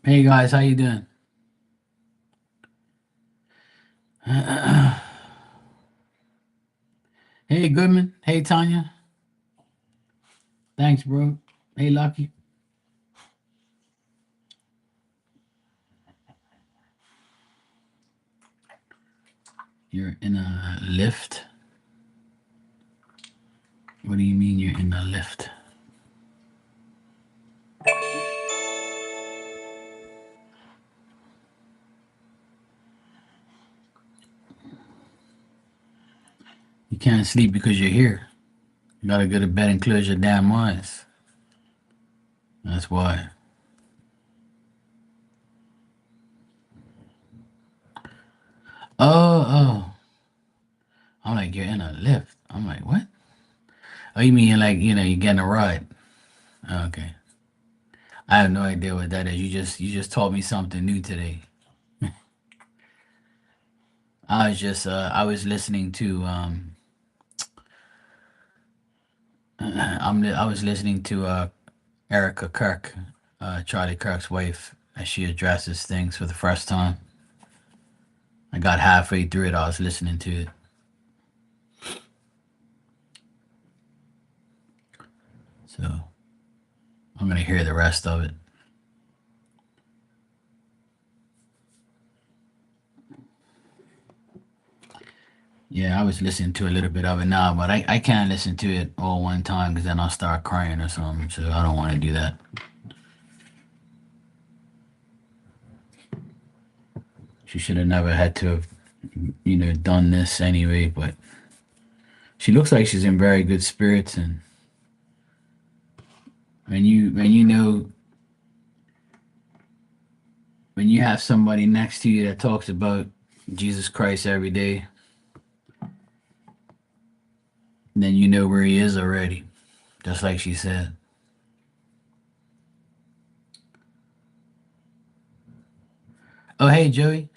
Hey guys, how you doing? Hey Goodman. Hey Tanya. Thanks, bro. Hey Lucky. You're in a lift? What do you mean you're in a lift? You can't sleep because you're here. You gotta go to bed and close your damn eyes. That's why. Oh. I'm like, you're in a lift. I'm like, what? Oh, you mean you're like, you're getting a ride. Okay. I have no idea what that is. You just told me something new today. I was listening to I was listening to Erica Kirk, Charlie Kirk's wife, as she addresses things for the first time. I got halfway through it. I was listening to it, so I'm gonna hear the rest of it. Yeah, I was listening to a little bit of it now, but I can't listen to it all one time because then I'll start crying or something. So I don't want to do that. She should have never had to have, done this anyway. But she looks like she's in very good spirits, and when when you have somebody next to you that talks about Jesus Christ every day, then you know where he is already, just like she said. Oh, hey, Joey.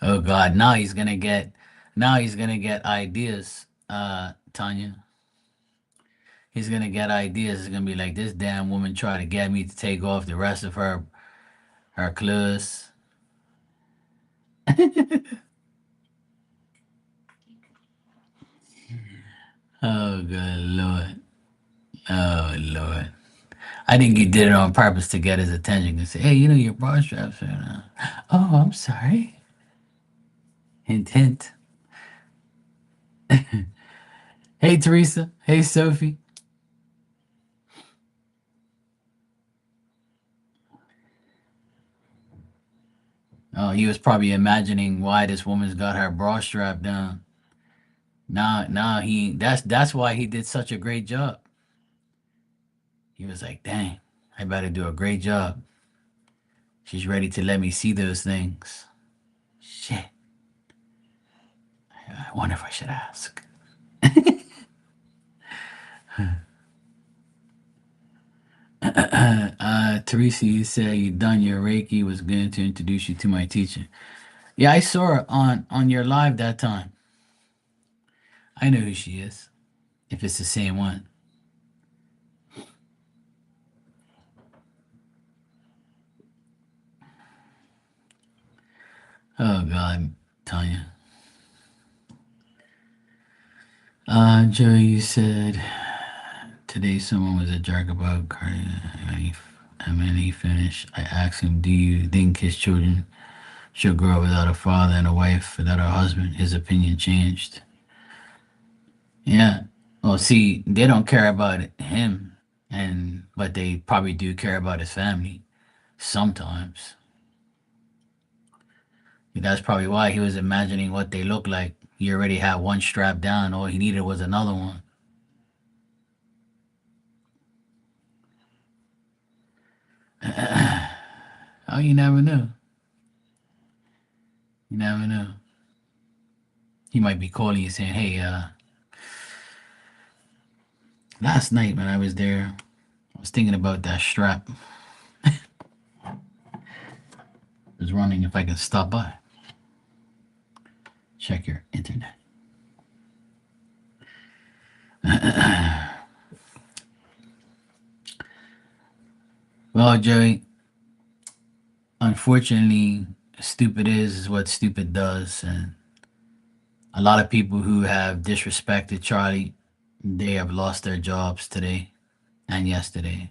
Oh God, now he's gonna get ideas. Tanya, he's gonna get ideas. It's gonna be like this damn woman tried to get me to take off the rest of her clothes. Oh good Lord. Oh Lord. I think he did it on purpose to get his attention and say, "Hey, your bra straps are on." Oh, I'm sorry. Hint, hint. Hey, Teresa. Hey, Sophie. Oh, he was probably imagining why this woman's got her bra strap down. Nah, that's why he did such a great job. He was like, dang, I better do a great job. She's ready to let me see those things. Shit. I wonder if I should ask. Teresa, you said you done your Reiki, was going to introduce you to my teacher. Yeah, I saw her on your live that time. I know who she is, if it's the same one. Oh God, Tanya. Joe, you said today someone was a jerk about Cardi. And when he finished, I asked him, "Do you think his children should grow up without a father and a wife without a husband?" His opinion changed. Yeah. Well, see, they don't care about him, and but they probably do care about his family sometimes. That's probably why he was imagining what they look like. He already had one strapped down. All he needed was another one. Oh, you never know. You never know. He might be calling you saying, "Hey, last night when I was there, I was thinking about that strap. was running if I can stop by. Check your internet. Well, Joey, unfortunately, stupid is what stupid does. And a lot of people who have disrespected Charlie, they have lost their jobs today and yesterday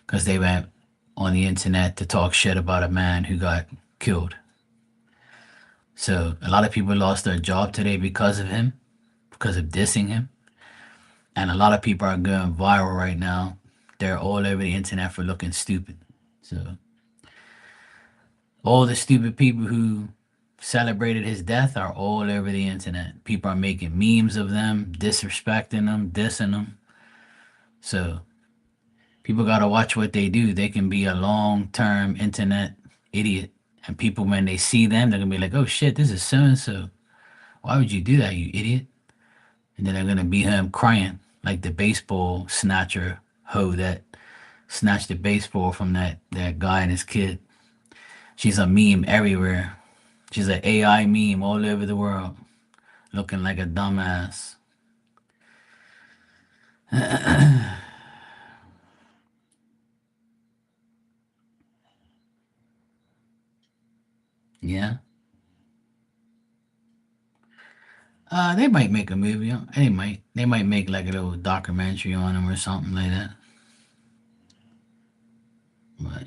because they went on the internet to talk shit about a man who got killed. So a lot of people lost their job today because of him, because of dissing him. And a lot of people are going viral right now. They're all over the internet for looking stupid. So all the stupid people who celebrated his death are all over the internet. People are making memes of them, disrespecting them, dissing them. So people got to watch what they do. They can be a long term internet idiot. And people, when they see them, they're going to be like, oh shit, this is so and so. Why would you do that, you idiot? And then they're going to be him crying like the baseball snatcher hoe that snatched the baseball from that guy and his kid. She's a meme everywhere. She's an AI meme all over the world, looking like a dumbass. Yeah. They might make a movie. They might. They might make like a little documentary on him or something like that. But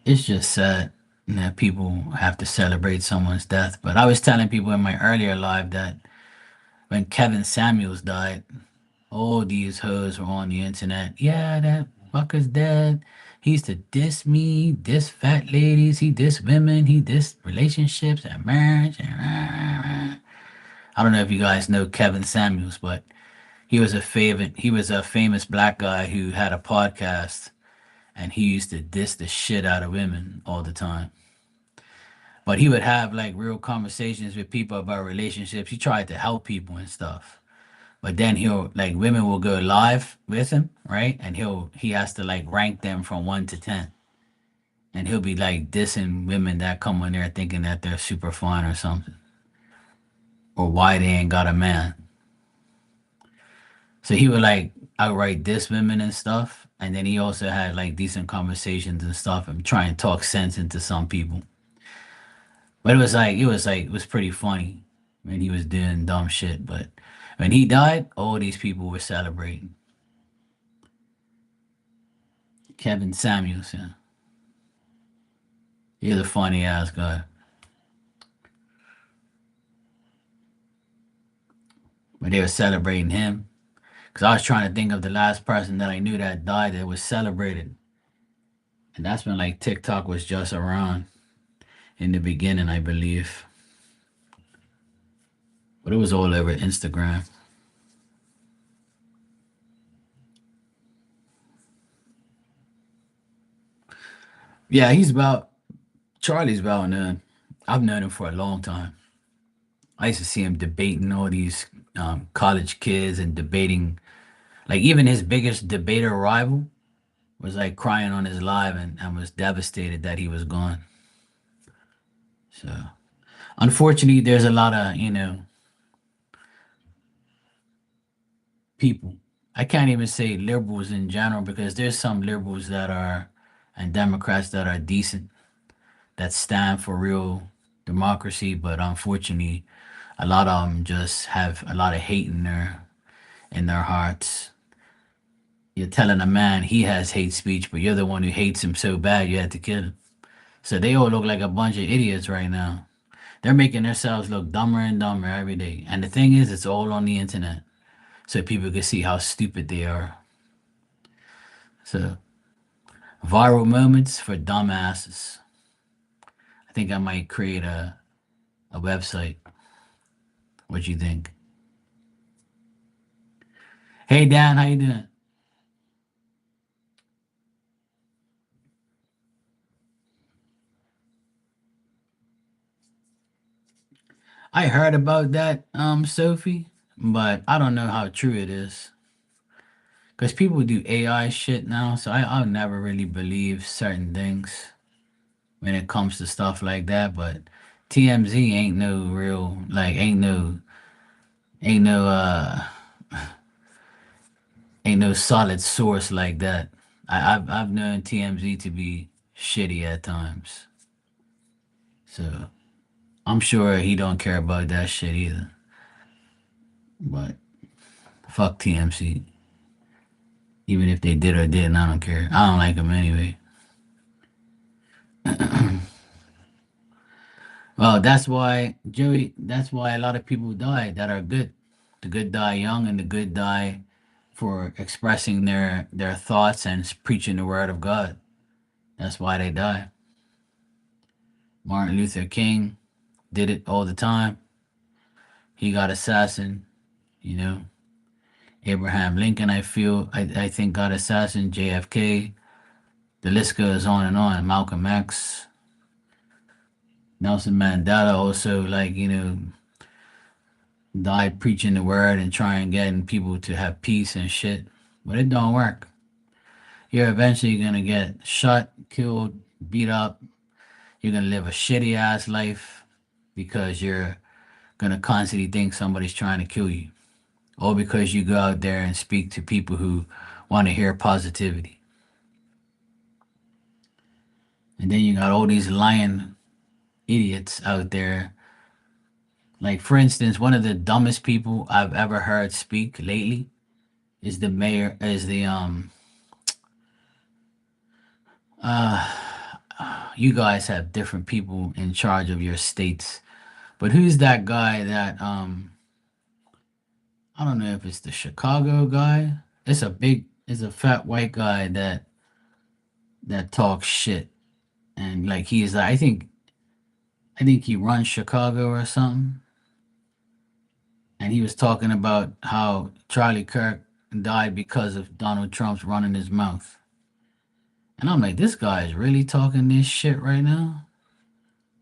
it's just sad that people have to celebrate someone's death. But I was telling people in my earlier life that when Kevin Samuels died, all these hoes were on the internet. Yeah, that fucker's dead. He used to diss me, diss fat ladies, he diss women, he diss relationships and marriage. And rah, rah, rah. I don't know if you guys know Kevin Samuels, but he was a favorite. He was a famous black guy who had a podcast, and he used to diss the shit out of women all the time. But he would have like real conversations with people about relationships. He tried to help people and stuff. But then he'll like women will go live with him, right? And he has to like rank them from 1 to 10. And he'll be like dissing women that come on there thinking that they're super fine or something. Or why they ain't got a man. So he would like outright diss women and stuff. And then he also had like decent conversations and stuff and try and talk sense into some people. But it was pretty funny when he was doing dumb shit. But when he died, all these people were celebrating. Kevin Samuelson. He's a funny ass guy. But they were celebrating him. Because I was trying to think of the last person that I knew that died that was celebrated. And that's when like TikTok was just around in the beginning, I believe. But it was all over Instagram. Yeah, Charlie's about known. I've known him for a long time. I used to see him debating all these college kids and debating, like even his biggest debater rival was like crying on his live and was devastated that he was gone. So unfortunately, there's a lot of, people. I can't even say liberals in general because there's some liberals that are and Democrats that are decent that stand for real democracy, but unfortunately, a lot of them just have a lot of hate in their hearts. You're telling a man he has hate speech, but you're the one who hates him so bad you had to kill him. So they all look like a bunch of idiots right now. They're making themselves look dumber and dumber every day. And the thing is, it's all on the internet, so people can see how stupid they are. So viral moments for dumbasses. I think I might create a website. What you think? Hey Dan, how you doing? I heard about that, Sophie, but I don't know how true it is. Because people do AI shit now, so I'll never really believe certain things when it comes to stuff like that. But TMZ ain't no real like ain't no ain't no solid source like that. I've known TMZ to be shitty at times, so I'm sure he don't care about that shit either. But fuck TMZ. Even if they did or didn't, I don't care. I don't like them anyway. Well, that's why Joey. That's why a lot of people die that are good. The good die young, and the good die for expressing their thoughts and preaching the word of God. That's why they die. Martin Luther King did it all the time. He got assassinated. You know, Abraham Lincoln. I think got assassinated. JFK. The list goes on and on. Malcolm X. Nelson Mandela also died preaching the word and trying getting people to have peace and shit. But it don't work. You're eventually gonna get shot, killed, beat up. You're gonna live a shitty ass life because you're gonna constantly think somebody's trying to kill you. Or because you go out there and speak to people who want to hear positivity. And then you got all these lying idiots out there. Like for instance, one of the dumbest people I've ever heard speak lately is the mayor is the uh you guys have different people in charge of your states. But who's that guy that I don't know if it's the Chicago guy. It's a fat white guy that talks shit. And like he's I think he runs Chicago or something. And he was talking about how Charlie Kirk died because of Donald Trump's running his mouth. And I'm like, this guy is really talking this shit right now.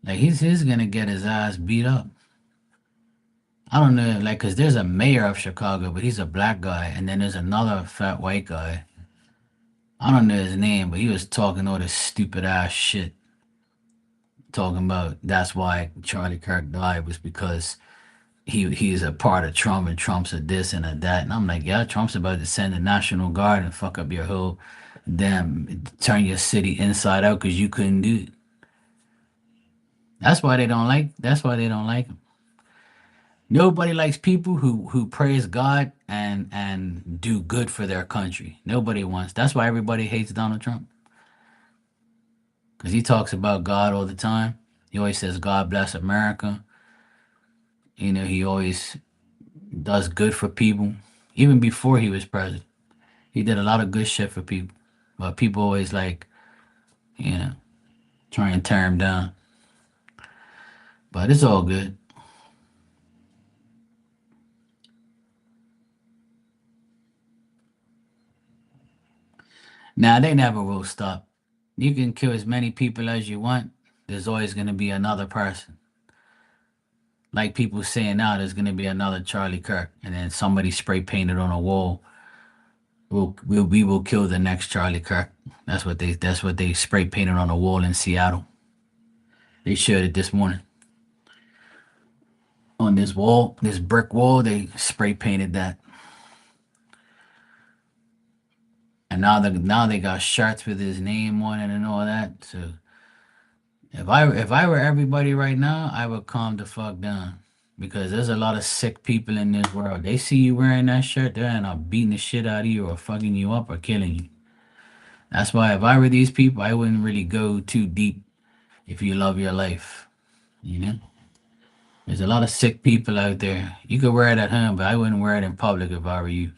Like he's gonna get his ass beat up. I don't know, like, cause there's a mayor of Chicago, but he's a black guy, and then there's another fat white guy. I don't know his name, but he was talking all this stupid ass shit, talking about that's why Charlie Kirk died was because he's a part of Trump and Trump's a this and a that. And I'm like, yeah, Trump's about to send the National Guard and fuck up your whole damn turn your city inside out because you couldn't do it. That's why they don't like him. Nobody likes people who praise God and do good for their country. Nobody wants. That's why everybody hates Donald Trump because he talks about God all the time. He always says God bless America. He always does good for people. Even before he was president, he did a lot of good shit for people. But people always you know, try and tear him down. But it's all good. Now they never will stop. You can kill as many people as you want. There's always gonna be another person. Like people saying now, there's gonna be another Charlie Kirk, and then somebody spray painted on a wall. We will kill the next Charlie Kirk. That's what they spray painted on a wall in Seattle. They showed it this morning on this wall, this brick wall. They spray painted that, and now they got shirts with his name on it and all that. So if I were everybody right now, I would calm the fuck down because there's a lot of sick people in this world. They see you wearing that shirt, they're end up beating the shit out of you or fucking you up or killing you. That's why if I were these people, I wouldn't really go too deep if you love your life. You know, there's a lot of sick people out there. You could wear it at home, but I wouldn't wear it in public if I were you.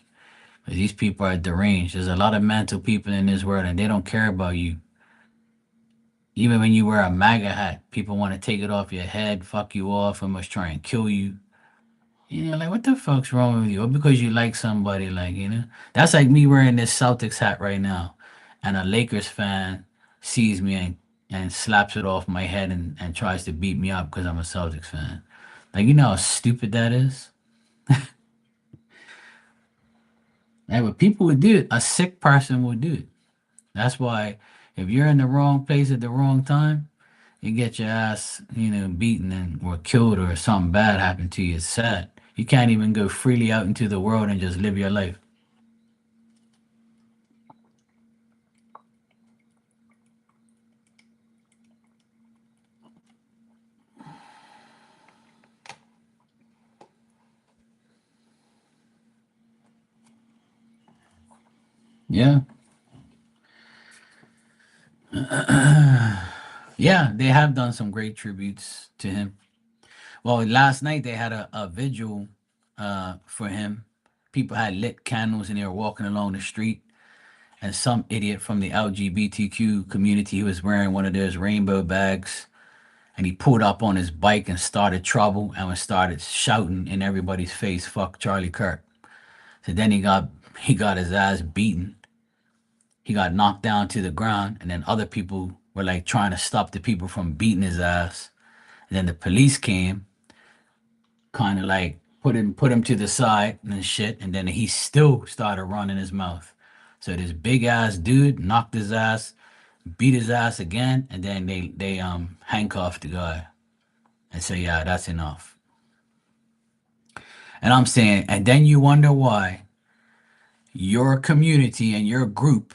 Because these people are deranged. There's a lot of mental people in this world, and they don't care about you. Even when you wear a MAGA hat, people want to take it off your head, fuck you off, and must try and kill you. Like what the fuck's wrong with you? Or because you like somebody, that's like me wearing this Celtics hat right now, and a Lakers fan sees me and slaps it off my head and tries to beat me up because I'm a Celtics fan. Like you know how stupid that is. Like what people would do, a sick person would do it. That's why if you're in the wrong place at the wrong time, You get your ass, beaten and or killed or something bad happened to you. It's sad. You can't even go freely out into the world and just live your life. Yeah. Yeah, they have done some great tributes to him. Well, last night they had a vigil for him. People had lit candles and they were walking along the street. And some idiot from the LGBTQ community was wearing one of those rainbow bags. And he pulled up on his bike and started trouble and started shouting in everybody's face, "Fuck Charlie Kirk." So then he got his ass beaten. He got knocked down to the ground, and then other people were like trying to stop the people from beating his ass. And then the police came, kind of like put him to the side and shit, and then he still started running his mouth. So this big ass dude knocked his ass, beat his ass again, and then they handcuffed the guy and say, "Yeah, that's enough." And I'm saying, and then you wonder why your community and your group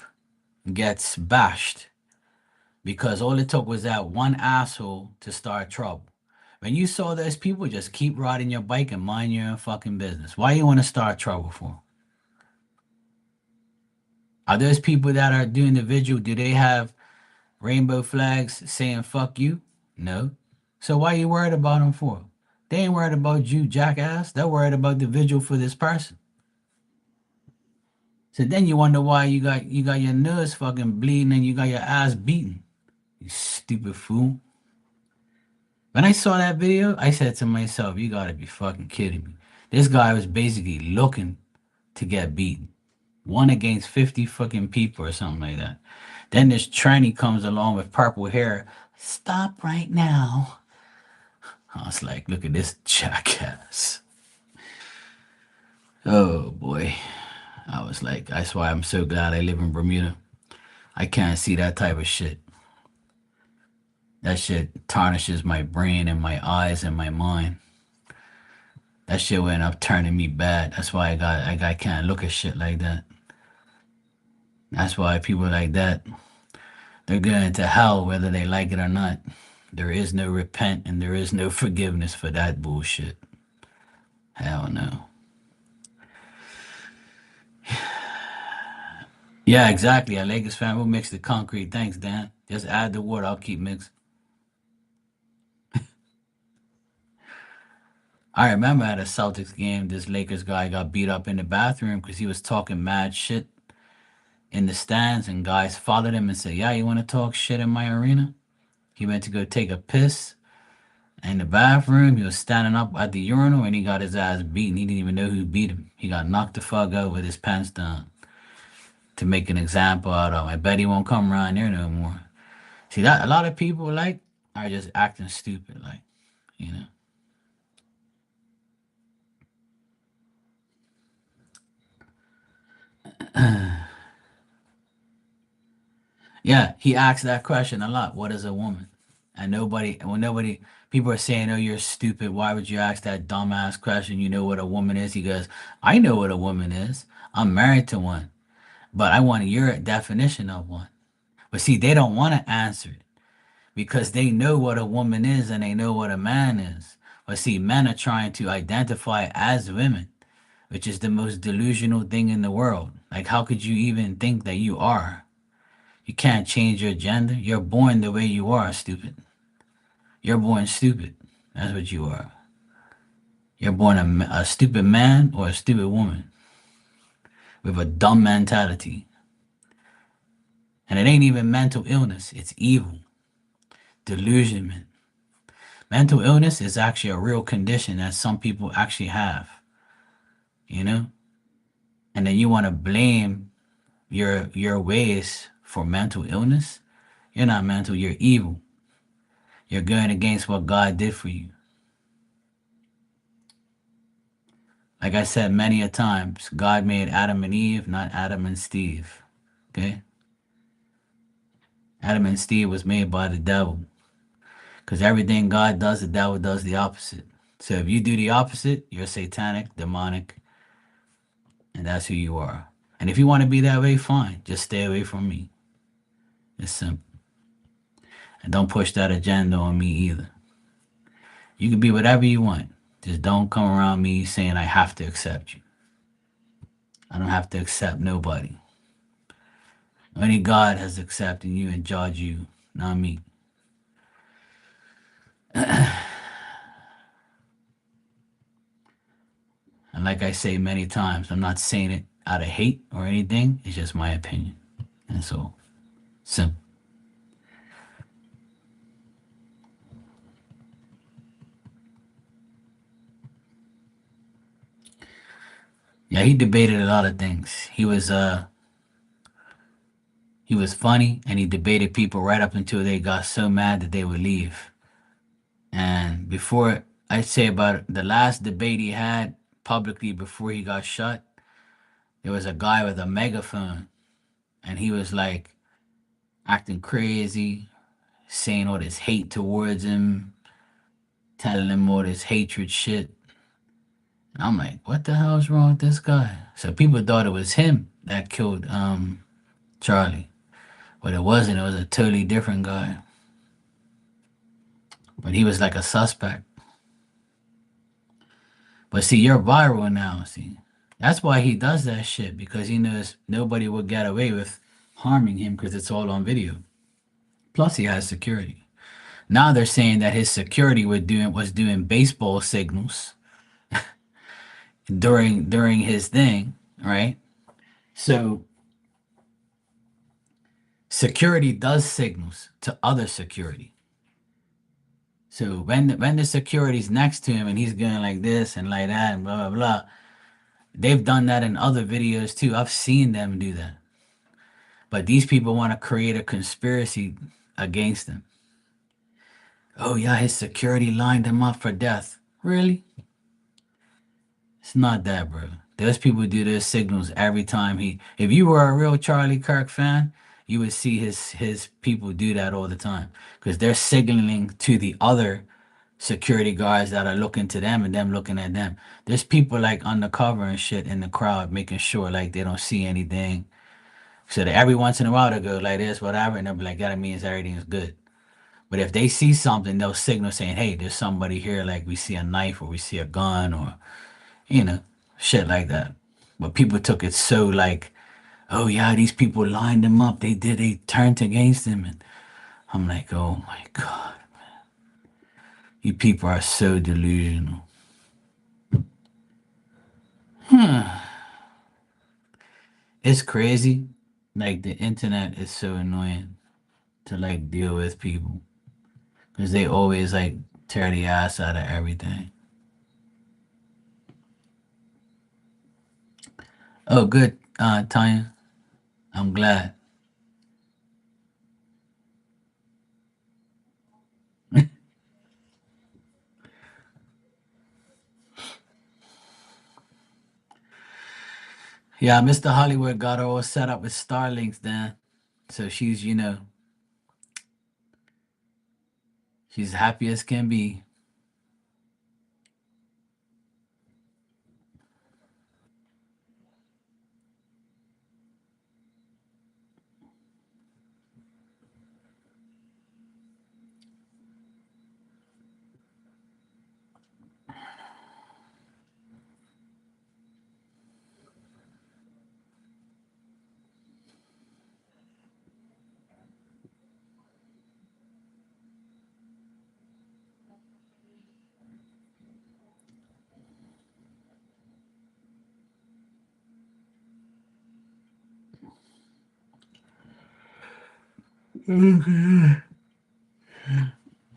gets bashed because all it took was that one asshole to start trouble. When you saw those people, just keep riding your bike and mind your own fucking business. Why you want to start trouble for? Are those people that are doing the vigil, do they have rainbow flags saying fuck you? No. So why you worried about them for? They ain't worried about you, jackass. They're worried about the vigil for this person. So then you wonder why you got your nose fucking bleeding and you got your ass beaten. You stupid fool. When I saw that video, I said to myself, you gotta be fucking kidding me. This guy was basically looking to get beaten. One against 50 fucking people or something like that. Then this tranny comes along with purple hair. Stop right now. I was like, look at this jackass. Oh boy. I was like, that's why I'm so glad I live in Bermuda. I can't see that type of shit. That shit tarnishes my brain and my eyes and my mind. That shit went up turning me bad. That's why I can't look at shit like that. That's why people like that, they're going to hell whether they like it or not. There is no repent and there is no forgiveness for that bullshit. Hell no. Yeah, exactly. A Lakers fan will mix the concrete. Thanks, Dan. Just add the water. I'll keep mixing. I remember at a Celtics game, this Lakers guy got beat up in the bathroom because he was talking mad shit in the stands, and guys followed him and said, "Yeah, you want to talk shit in my arena?" He went to go take a piss in the bathroom. He was standing up at the urinal and he got his ass beaten. He didn't even know who beat him. He got knocked the fuck out with his pants down to make an example out of him. I bet he won't come around there no more. See that a lot of people like are just acting stupid, like, you know. Yeah, he asks that question a lot. What is a woman? And when nobody, people are saying, "Oh, you're stupid. Why would you ask that dumbass question? You know what a woman is?" He goes, "I know what a woman is. I'm married to one, but I want your definition of one." But see, they don't want to answer it because they know what a woman is and they know what a man is. But see, men are trying to identify as women, which is the most delusional thing in the world. Like, how could you even think that you are? You can't change your gender. You're born the way you are, stupid. You're born stupid. That's what you are. You're born a stupid man or a stupid woman with a dumb mentality. And it ain't even mental illness, it's evil, delusionment. Mental illness is actually a real condition that some people actually have, you know? And then you want to blame your ways for mental illness. You're not mental, you're evil. You're going against what God did for you. Like I said many a times, God made Adam and Eve, not Adam and Steve. Okay? Adam and Steve was made by the devil. Because everything God does, the devil does the opposite. So if you do the opposite, you're satanic, demonic, and that's who you are. And if you want to be that way, fine. Just stay away from me. It's simple. And don't push that agenda on me either. You can be whatever you want. Just don't come around me saying I have to accept you. I don't have to accept nobody. Only God has accepted you and judged you, not me. And like I say many times, I'm not saying it out of hate or anything. It's just my opinion. And so, simple. Yeah, he debated a lot of things. He was funny and he debated people right up until they got so mad that they would leave. And before I'd say about the last debate he had publicly before he got shot, there was a guy with a megaphone and he was like acting crazy, saying all this hate towards him, telling him all this hatred shit. And I'm like, what the hell is wrong with this guy? So people thought it was him that killed Charlie. But it wasn't. It was a totally different guy. But he was like a suspect. But see, you're viral now. See, that's why he does that shit because he knows nobody will get away with harming him because it's all on video. Plus, he has security. Now they're saying that his security was doing baseball signals during his thing, right? So security does signals to other security. So when the security's next to him and he's going like this and like that and blah blah blah, they've done that in other videos too. I've seen them do that. But these people want to create a conspiracy against him. Oh yeah, his security lined him up for death. Really? It's not that, bro. Those people do those signals every time he. If you were a real Charlie Kirk fan, you would see his people do that all the time because they're signaling to the other security guards that are looking to them and them looking at them. There's people like undercover and shit in the crowd making sure like they don't see anything. So that every once in a while they go like this, whatever, and they'll be like, that means everything's good. But if they see something, they'll signal saying, hey, there's somebody here, like we see a knife or we see a gun or, you know, shit like that. But people took it so like, oh yeah, these people lined him up. They turned against him. And I'm like, oh my God, you people are so delusional. It's crazy. Like the internet is so annoying to like deal with people because they always like tear the ass out of everything. Oh, good, Tanya. I'm glad. Yeah, Mr. Hollywood got her all set up with Starlinks then. So she's happy as can be.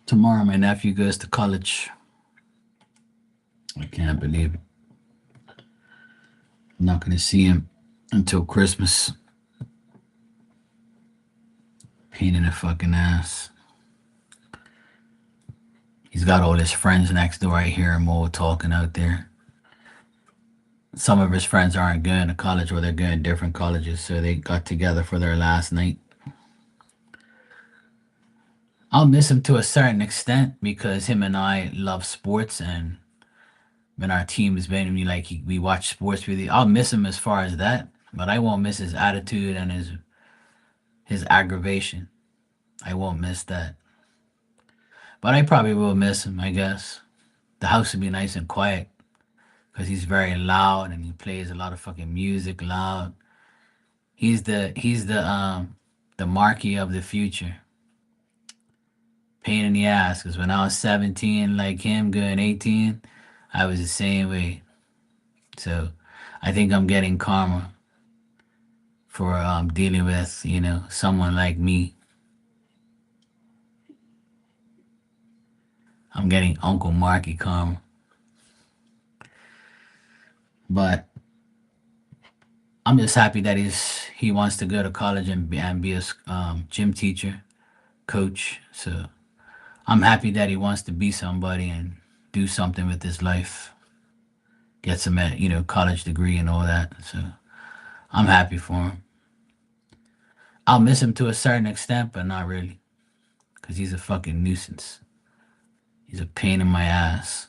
Tomorrow, my nephew goes to college. I can't believe it. I'm not going to see him until Christmas. Pain in the fucking ass. He's got all his friends next door. I hear him all talking out there. Some of his friends aren't going to college or they're going to different colleges, so they got together for their last night. I'll miss him to a certain extent because him and I love sports, and when our team is beating me, like we watch sports really. I'll miss him as far as that, but I won't miss his attitude and his aggravation. I won't miss that, but I probably will miss him. I guess the house would be nice and quiet because he's very loud and he plays a lot of fucking music loud. He's the Marquis of the future. Pain in the ass because when I was 17, like him, going 18, I was the same way. So I think I'm getting karma for dealing with, someone like me. I'm getting Uncle Marky karma. But I'm just happy that he wants to go to college and be a gym teacher, coach. So I'm happy that he wants to be somebody and do something with his life, get some, college degree and all that. So I'm happy for him. I'll miss him to a certain extent, but not really, because he's a fucking nuisance. He's a pain in my ass.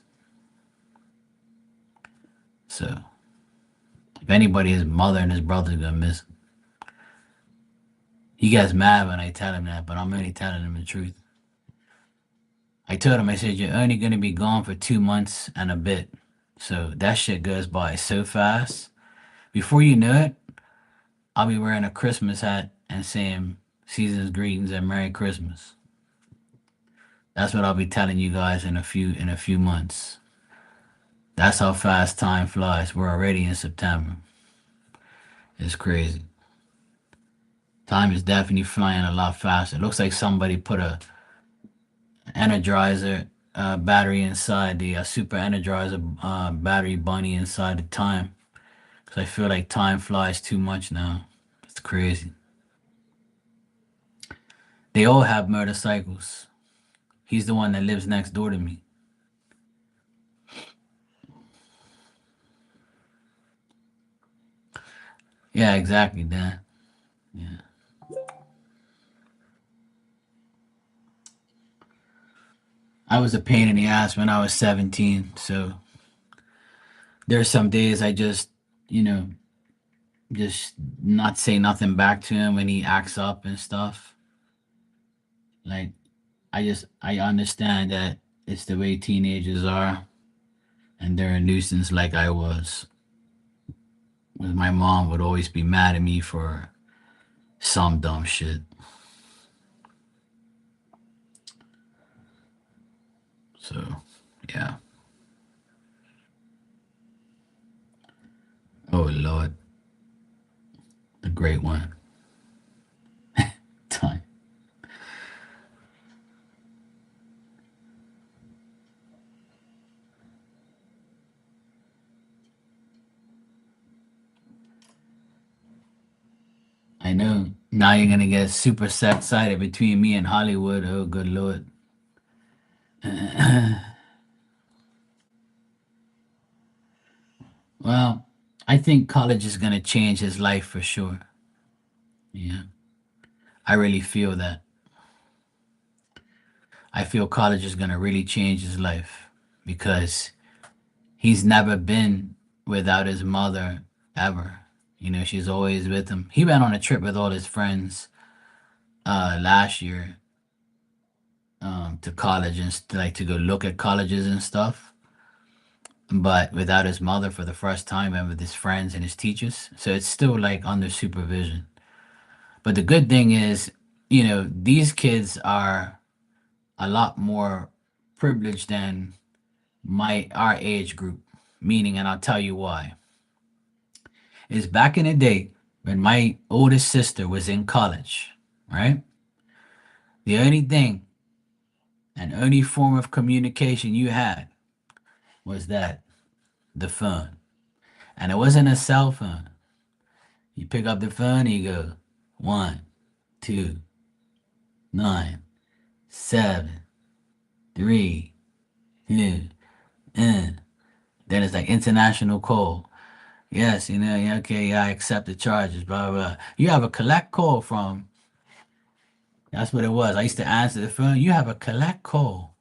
So if anybody, his mother and his brother gonna miss him. He gets mad when I tell him that, but I'm only telling him the truth. I told him, I said, you're only gonna be gone for 2 months and a bit. So that shit goes by so fast. Before you know it, I'll be wearing a Christmas hat and saying season's greetings and Merry Christmas. That's what I'll be telling you guys in a few months. That's how fast time flies. We're already in September. It's crazy. Time is definitely flying a lot faster. It looks like somebody put a Energizer battery inside the Super Energizer battery bunny inside the time. Because I feel like time flies too much now. It's crazy. They all have motorcycles. He's the one that lives next door to me. Yeah, exactly, Dan. Yeah. I was a pain in the ass when I was 17. So there's some days I just, you know, just not say nothing back to him when he acts up and stuff. Like I understand that it's the way teenagers are and they're a nuisance like I was. My mom would always be mad at me for some dumb shit. So yeah. Oh Lord, the great one. Time. I know. Now you're gonna get super excited between me and Hollywood. Oh good Lord. Well, I think college is gonna change his life for sure. Yeah. I really feel that. I feel college is gonna really change his life because he's never been without his mother ever. She's always with him. He went on a trip with all his friends last year to college and like to go look at colleges and stuff, but without his mother for the first time and with his friends and his teachers. So it's still like under supervision. But the good thing is, these kids are a lot more privileged than our age group. Meaning, and I'll tell you why. Is back in the day when my oldest sister was in college, right? The only thing and only form of communication you had was that the phone. And it wasn't a cell phone. You pick up the phone and you go, 1, 2, 9, 7, 3, 2. Then it's like international call. Yes, yeah, okay, yeah, I accept the charges, blah, blah, blah. You have a collect call from That's what it was. I used to answer the phone. You have a collect call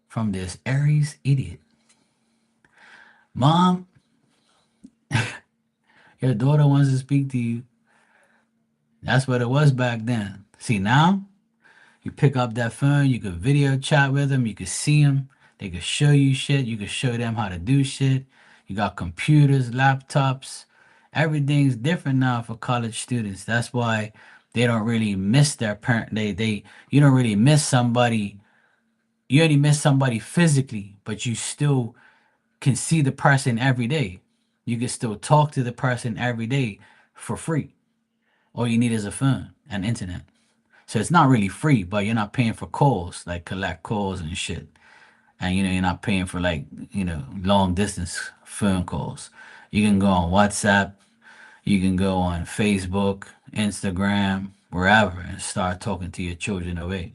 from this Aries idiot. Mom, your daughter wants to speak to you. That's what it was back then. See, now you pick up that phone, you could video chat with them, you could see them, they could show you shit, you could show them how to do shit. You got computers, laptops, everything's different now for college students. That's why they don't really miss their parent. They you don't really miss somebody. You only miss somebody physically, but you still can see the person every day. You can still talk to the person every day for free. All you need is a phone and internet. So it's not really free, but you're not paying for calls, like collect calls and shit. And you're not paying for like, long distance phone calls. You can go on WhatsApp, you can go on Facebook, Instagram, wherever and start talking to your children away.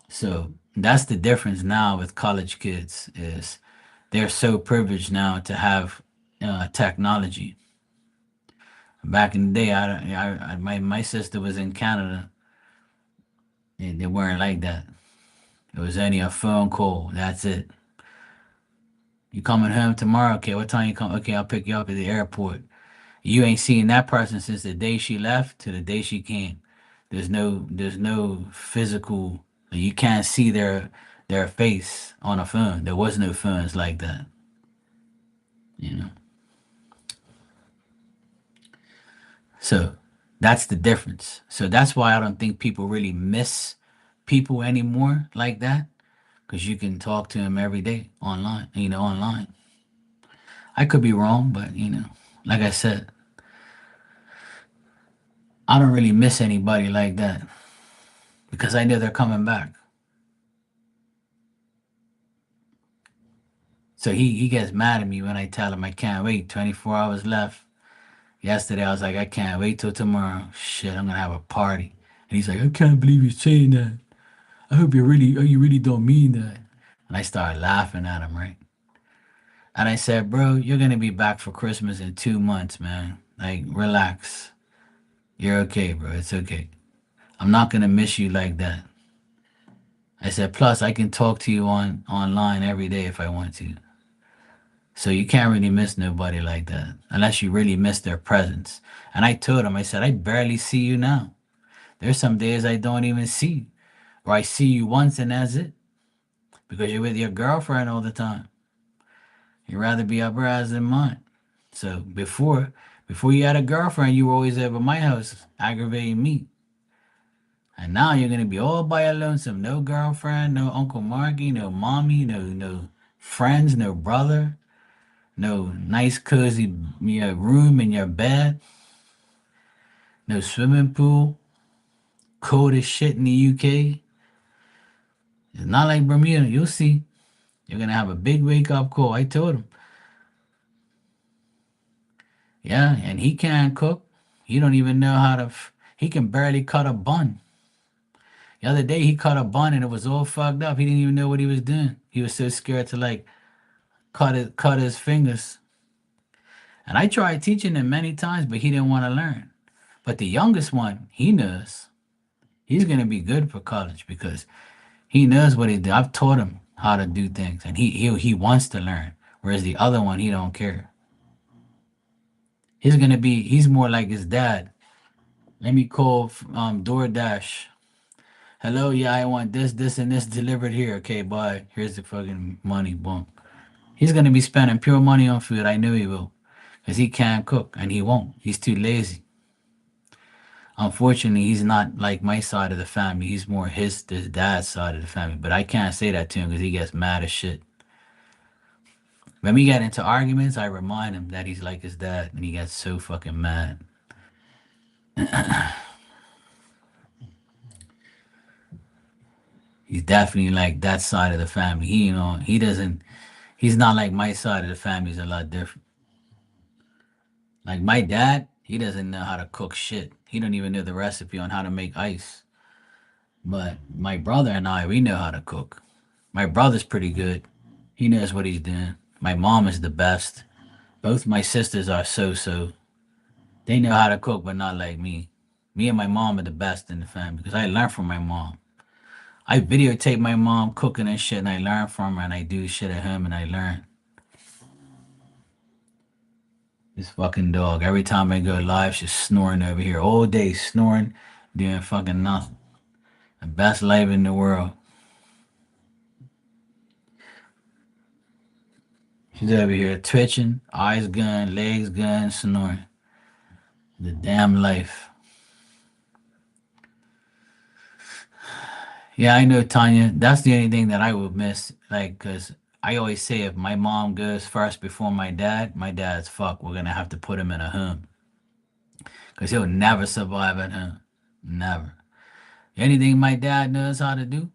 So that's the difference now with college kids is they're so privileged now to have technology. Back in the day, my sister was in Canada and they weren't like that. It was only a phone call. That's it. You coming home tomorrow? Okay, what time you come? Okay, I'll pick you up at the airport. You ain't seen that person since the day she left to the day she came. There's no physical. You can't see their face on a phone. There was no phones like that. You know. So that's the difference. So that's why I don't think people really miss people anymore like that because you can talk to them every day online. Online. I could be wrong, but like I said, I don't really miss anybody like that because I know they're coming back. So he gets mad at me when I tell him I can't wait. 24 hours left. Yesterday I was like, I can't wait till tomorrow. Shit, I'm gonna have a party. And he's like, I can't believe you're saying that. I hope you really don't mean that. And I started laughing at him, right? And I said, bro, you're gonna be back for Christmas in 2 months, man. Like, relax. You're okay, bro. It's okay. I'm not gonna miss you like that. I said, plus I can talk to you online every day if I want to. So you can't really miss nobody like that unless you really miss their presence. And I told him, I said, I barely see you now. There's some days I don't even see you, or I see you once and that's it because you're with your girlfriend all the time. You'd rather be up her ass than mine. So before you had a girlfriend, you were always over my house aggravating me. And now you're gonna be all by your lonesome. No girlfriend, no Uncle Marky, no mommy, no friends, no brother, no nice cozy room in your bed, no swimming pool, cold as shit in the UK. It's not like Bermuda. You'll see. You're gonna have a big wake up call. I told him. Yeah, and he can't cook. He don't even know how to. He can barely cut a bun. The other day he cut a bun and it was all fucked up. He didn't even know what he was doing. He was so scared to like cut his fingers. And I tried teaching him many times, but he didn't want to learn. But the youngest one, he knows. He's gonna be good for college because he knows what he did. I've taught him how to do things, and he wants to learn. Whereas the other one, he don't care. He's more like his dad. Let me call DoorDash. Hello, yeah, I want this, and this delivered here. Okay, bye. Here's the fucking money. Boom. He's gonna be spending pure money on food. I know he will, cause he can't cook and he won't. He's too lazy. Unfortunately, he's not like my side of the family. He's more his dad's side of the family. But I can't say that to him because he gets mad as shit. When we get into arguments, I remind him that he's like his dad, and he gets so fucking mad. He's definitely like that side of the family. He doesn't. He's not like my side of the family. Is a lot different. Like my dad, he doesn't know how to cook shit. He don't even know the recipe on how to make ice. But my brother and I, we know how to cook. My brother's pretty good. He knows what he's doing. My mom is the best. Both my sisters are so so. They know how to cook, but not like me. Me and my mom are the best in the family because I learned from my mom. I videotape my mom cooking and shit, and I learn from her, and I do shit at home, and I learn. This fucking dog. Every time I go live, she's snoring over here all day, snoring, doing fucking nothing. The best life in the world. She's over here twitching, eyes gun, legs gun, snoring. The damn life. Yeah, I know, Tanya. That's the only thing that I would miss. Like, cause I always say if my mom goes first before my dad's fuck. We're gonna have to put him in a home. Cause he'll never survive at home. Never. Anything my dad knows how to do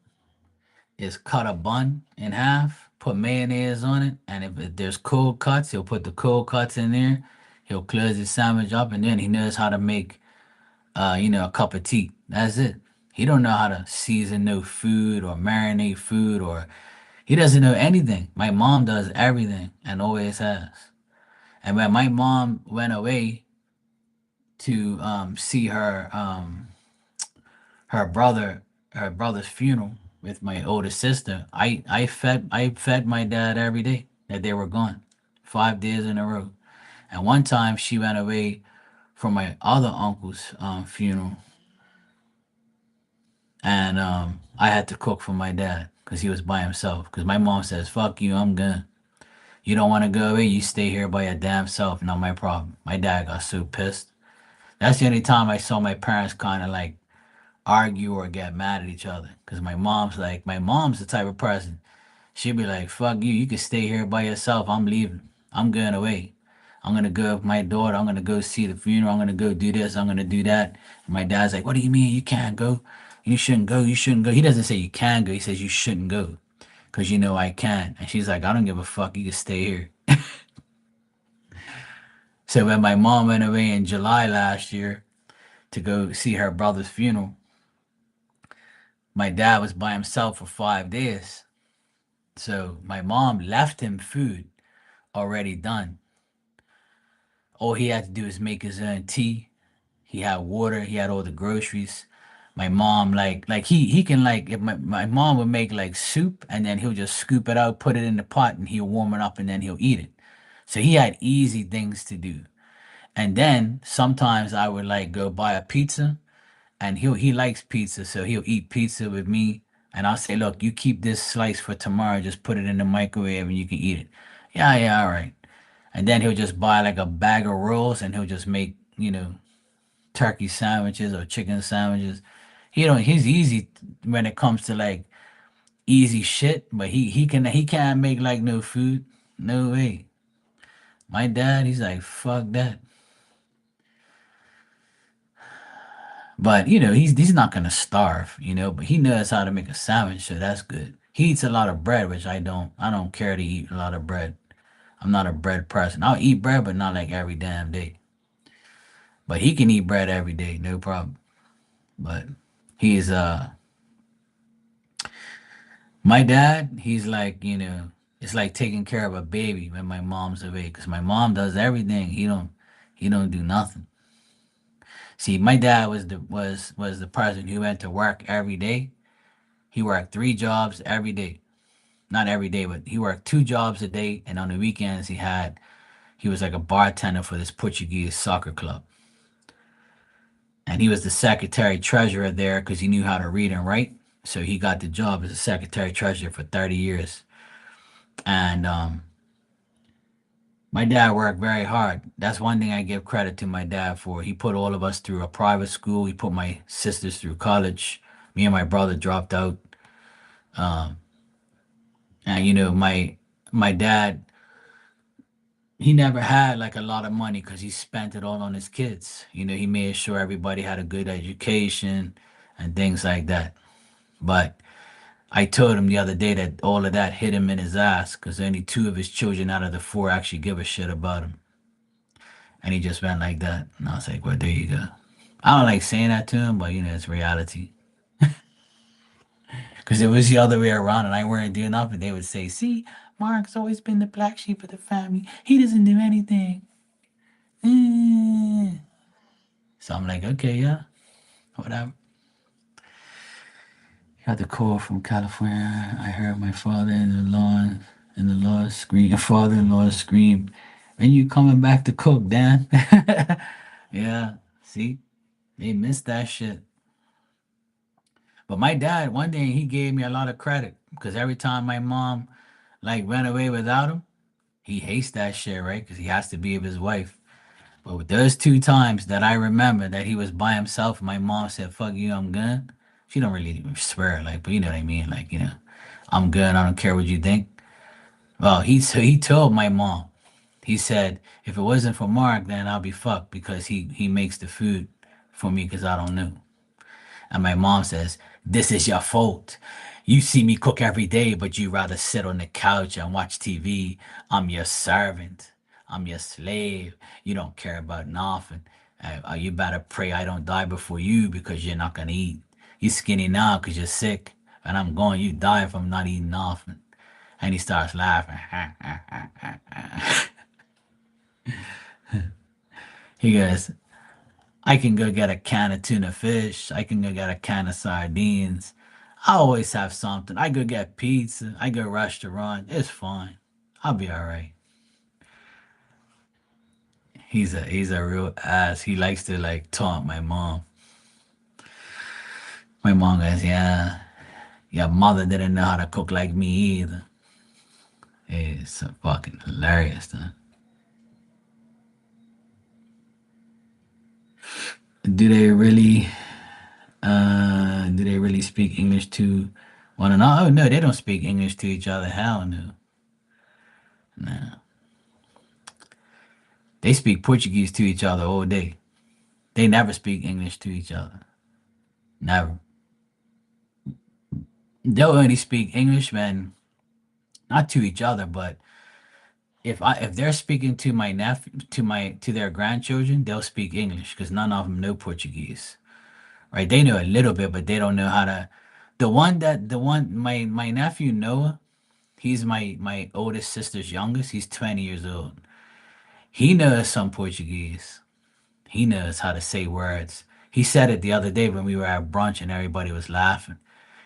is cut a bun in half, put mayonnaise on it, and if there's cold cuts, he'll put the cold cuts in there. He'll close his sandwich up, and then he knows how to make, a cup of tea. That's it. He don't know how to season no food or marinate food, or he doesn't know anything. My mom does everything and always has. And when my mom went away to see her brother her brother's funeral with my older sister, I fed my dad every day that they were gone, 5 days in a row. And one time she went away for my other uncle's funeral, and I had to cook for my dad because he was by himself. Because my mom says, "Fuck you, I'm gone. You don't want to go away, you stay here by your damn self. Not my problem." My dad got so pissed. That's the only time I saw my parents kind of like argue or get mad at each other. Because my mom's the type of person. She'd be like, "Fuck you. You can stay here by yourself. I'm leaving. I'm going away. I'm gonna go with my daughter. I'm gonna go see the funeral. I'm gonna go do this. I'm gonna do that." And my dad's like, "What do you mean you can't go? You shouldn't go. You shouldn't go." He doesn't say you can go. He says you shouldn't go because you know I can. And she's like, "I don't give a fuck. You can stay here." So when my mom went away in July last year to go see her brother's funeral, my dad was by himself for 5 days. So my mom left him food already done. All he had to do is make his own tea. He had water. He had all the groceries. My mom like he can like if my mom would make like soup and then he'll just scoop it out, put it in the pot, and he'll warm it up and then he'll eat it. So he had easy things to do. And then sometimes I would like go buy a pizza, and he likes pizza, so he'll eat pizza with me. And I'll say, "Look, you keep this slice for tomorrow. Just put it in the microwave and you can eat it." Yeah, yeah, all right. And then he'll just buy like a bag of rolls and he'll just make, turkey sandwiches or chicken sandwiches. He's easy when it comes to like easy shit, but he can't make like no food. No way. My dad, he's like, fuck that. But he's not gonna starve, but he knows how to make a sandwich, so that's good. He eats a lot of bread, which I don't care to eat a lot of bread. I'm not a bread person. I'll eat bread, but not like every damn day. But he can eat bread every day, no problem. But he's my dad, he's like, it's like taking care of a baby when my mom's away, because my mom does everything. He don't do nothing. See, my dad was the person who went to work every day. He worked 3 jobs every day. Not every day, but he worked 2 jobs a day, and on the weekends he was like a bartender for this Portuguese soccer club. And he was the secretary treasurer there because he knew how to read and write. So he got the job as a secretary treasurer for 30 years. And my dad worked very hard. That's one thing I give credit to my dad for. He put all of us through a private school. He put my sisters through college. Me and my brother dropped out. Um, and my dad, he never had like a lot of money because he spent it all on his kids. He made sure everybody had a good education and things like that. But I told him the other day that all of that hit him in his ass because only 2 of his children out of the 4 actually give a shit about him. And he just went like that. And I was like, well, there you go. I don't like saying that to him, but it's reality. Because if it was the other way around and I weren't doing nothing, they would say, see, Mark's always been the black sheep of the family. He doesn't do anything. Eh. So I'm like, okay, yeah. whatever. Got the call from California. I heard my father-in-law scream. Father-in-law scream. When you coming back to cook, Dan? Yeah. See, they missed that shit. But my dad, one day, he gave me a lot of credit because every time my mom like ran away without him, he hates that shit, right? Because he has to be with his wife. But with those two times that I remember that he was by himself, my mom said, "Fuck you, I'm good." She don't really swear, like, but you know what I mean, like, I'm good. I don't care what you think. Well, he told my mom. He said, if it wasn't for Mark, then I'll be fucked because he makes the food for me because I don't know. And my mom says, "This is your fault. You see me cook every day, but you rather sit on the couch and watch TV. I'm your servant. I'm your slave. You don't care about nothing. You better pray I don't die before you because you're not going to eat. You skinny now because you're sick. And I'm going, you die from not eating nothing." And he starts laughing. He goes, "I can go get a can of tuna fish. I can go get a can of sardines. I always have something. I go get pizza. I go restaurant. It's fine. I'll be all right." He's a real ass. He likes to like taunt my mom. My mom goes, "Yeah, your mother didn't know how to cook like me either." It's so fucking hilarious, though. Do they really do they really speak English to one another? Oh no, they don't speak English to each other. Hell no. No. They speak Portuguese to each other all day. They never speak English to each other. Never. They'll only speak English when not to each other, but if they're speaking to my nephew to their grandchildren, they'll speak English because none of them know Portuguese. Right? They know a little bit, but they don't know how to. The one my nephew Noah, he's my oldest sister's youngest. He's 20 years old. He knows some Portuguese. He knows how to say words. He said it the other day when we were at brunch and everybody was laughing.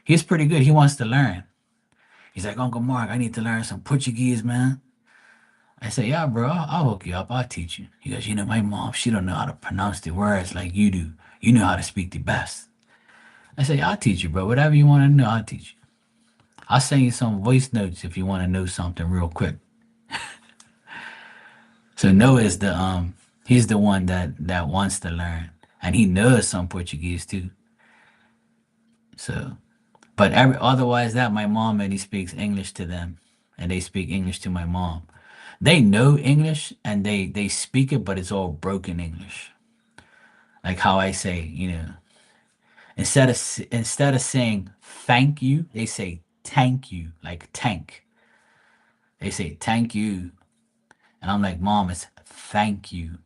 He's pretty good. He wants to learn. He's like, "Uncle Mark, I need to learn some Portuguese, man." I said, "Yeah, bro, I'll hook you up. I'll teach you." He goes, "My mom, she don't know how to pronounce the words like you do. You know how to speak the best." I said, "Yeah, I'll teach you, bro. Whatever you want to know, I'll teach you. I'll send you some voice notes if you want to know something real quick." So Noah is he's the one that wants to learn, and he knows some Portuguese too. So, but otherwise that my mom and he speaks English to them, and they speak English to my mom. They know English and they speak it, but it's all broken English. Like how I say, instead of saying thank you, they say thank you, like tank. They say thank you, and I'm like, "Mom, it's thank you."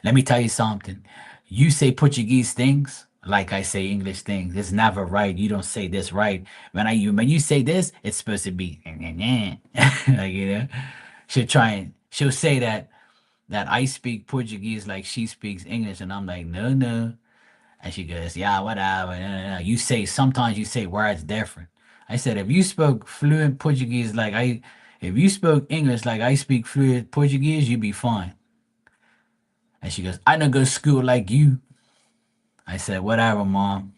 Let me tell you something. You say Portuguese things like I say English things. It's never right. You don't say this right. When you say this, it's supposed to be like she'll say that I speak Portuguese like she speaks English, and I'm like, "No, no." And she goes, "Yeah, whatever. No, no, no." Sometimes you say words different. I said, if you spoke fluent Portuguese if you spoke English like I speak fluent Portuguese, you'd be fine. And she goes, "I don't go to school like you." I said, "Whatever, mom.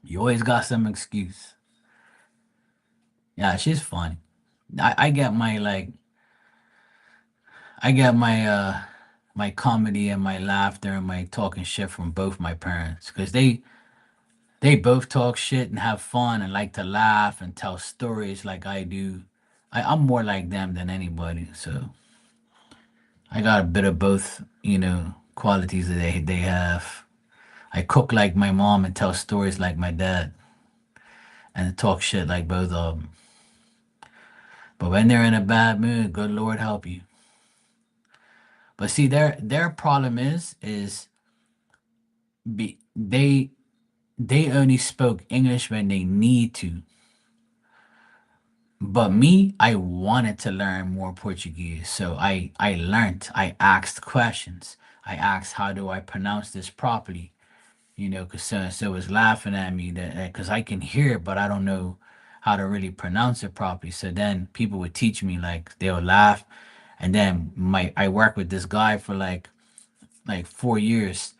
You always got some excuse." Yeah, she's funny. I get my comedy and my laughter and my talking shit from both my parents because they both talk shit and have fun and like to laugh and tell stories like I do. I'm more like them than anybody, so I got a bit of both, qualities that they have. I cook like my mom and tell stories like my dad and talk shit like both of them. But when they're in a bad mood, good Lord help you. But see, their problem is they only spoke English when they need to. But me, I wanted to learn more Portuguese, so I learned. I asked questions. I asked, "How do I pronounce this properly?" because so was laughing at me that because I can hear it, but I don't know how to really pronounce it properly. So then people would teach me, like they'll laugh, and then my I worked with this guy for like 4 years,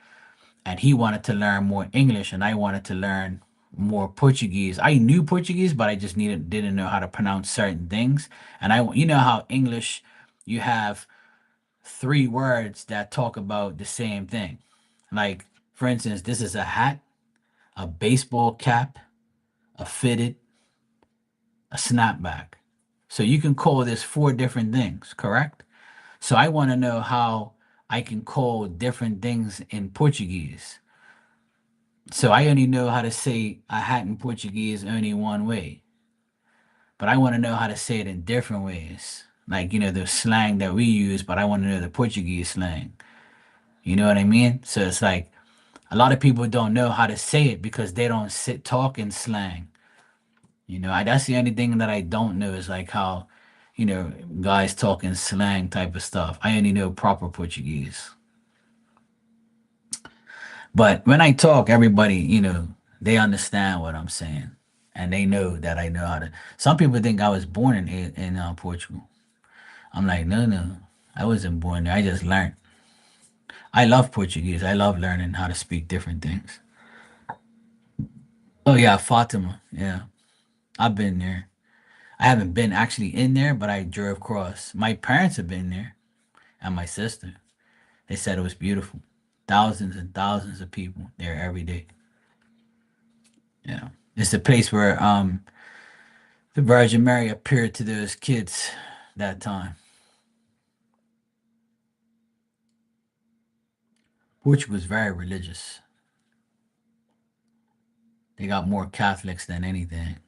and he wanted to learn more English, and I wanted to learn more Portuguese. I knew Portuguese, but I just didn't know how to pronounce certain things. And you know how English, you have three words that talk about the same thing. Like, for instance, this is a hat, a baseball cap, a fitted, a snapback. So you can call this four different things, correct? So I want to know how I can call different things in Portuguese. So I only know how to say a hat in Portuguese only one way, but I want to know how to say it in different ways. Like, the slang that we use, but I want to know the Portuguese slang. You know what I mean? So it's like a lot of people don't know how to say it because they don't sit talk in slang. That's the only thing that I don't know is like how, guys talking slang type of stuff. I only know proper Portuguese. But when I talk, everybody, they understand what I'm saying, and they know that I know how to. Some people think I was born in Portugal. I'm like, no, no, I wasn't born there. I just learned. I love Portuguese. I love learning how to speak different things. Oh yeah, Fatima. Yeah, I've been there. I haven't been actually in there, but I drove across. My parents have been there, and my sister. They said it was beautiful. Thousands and thousands of people there every day. Yeah, it's a place where the Virgin Mary appeared to those kids that time. Portugal was very religious. They got more Catholics than anything.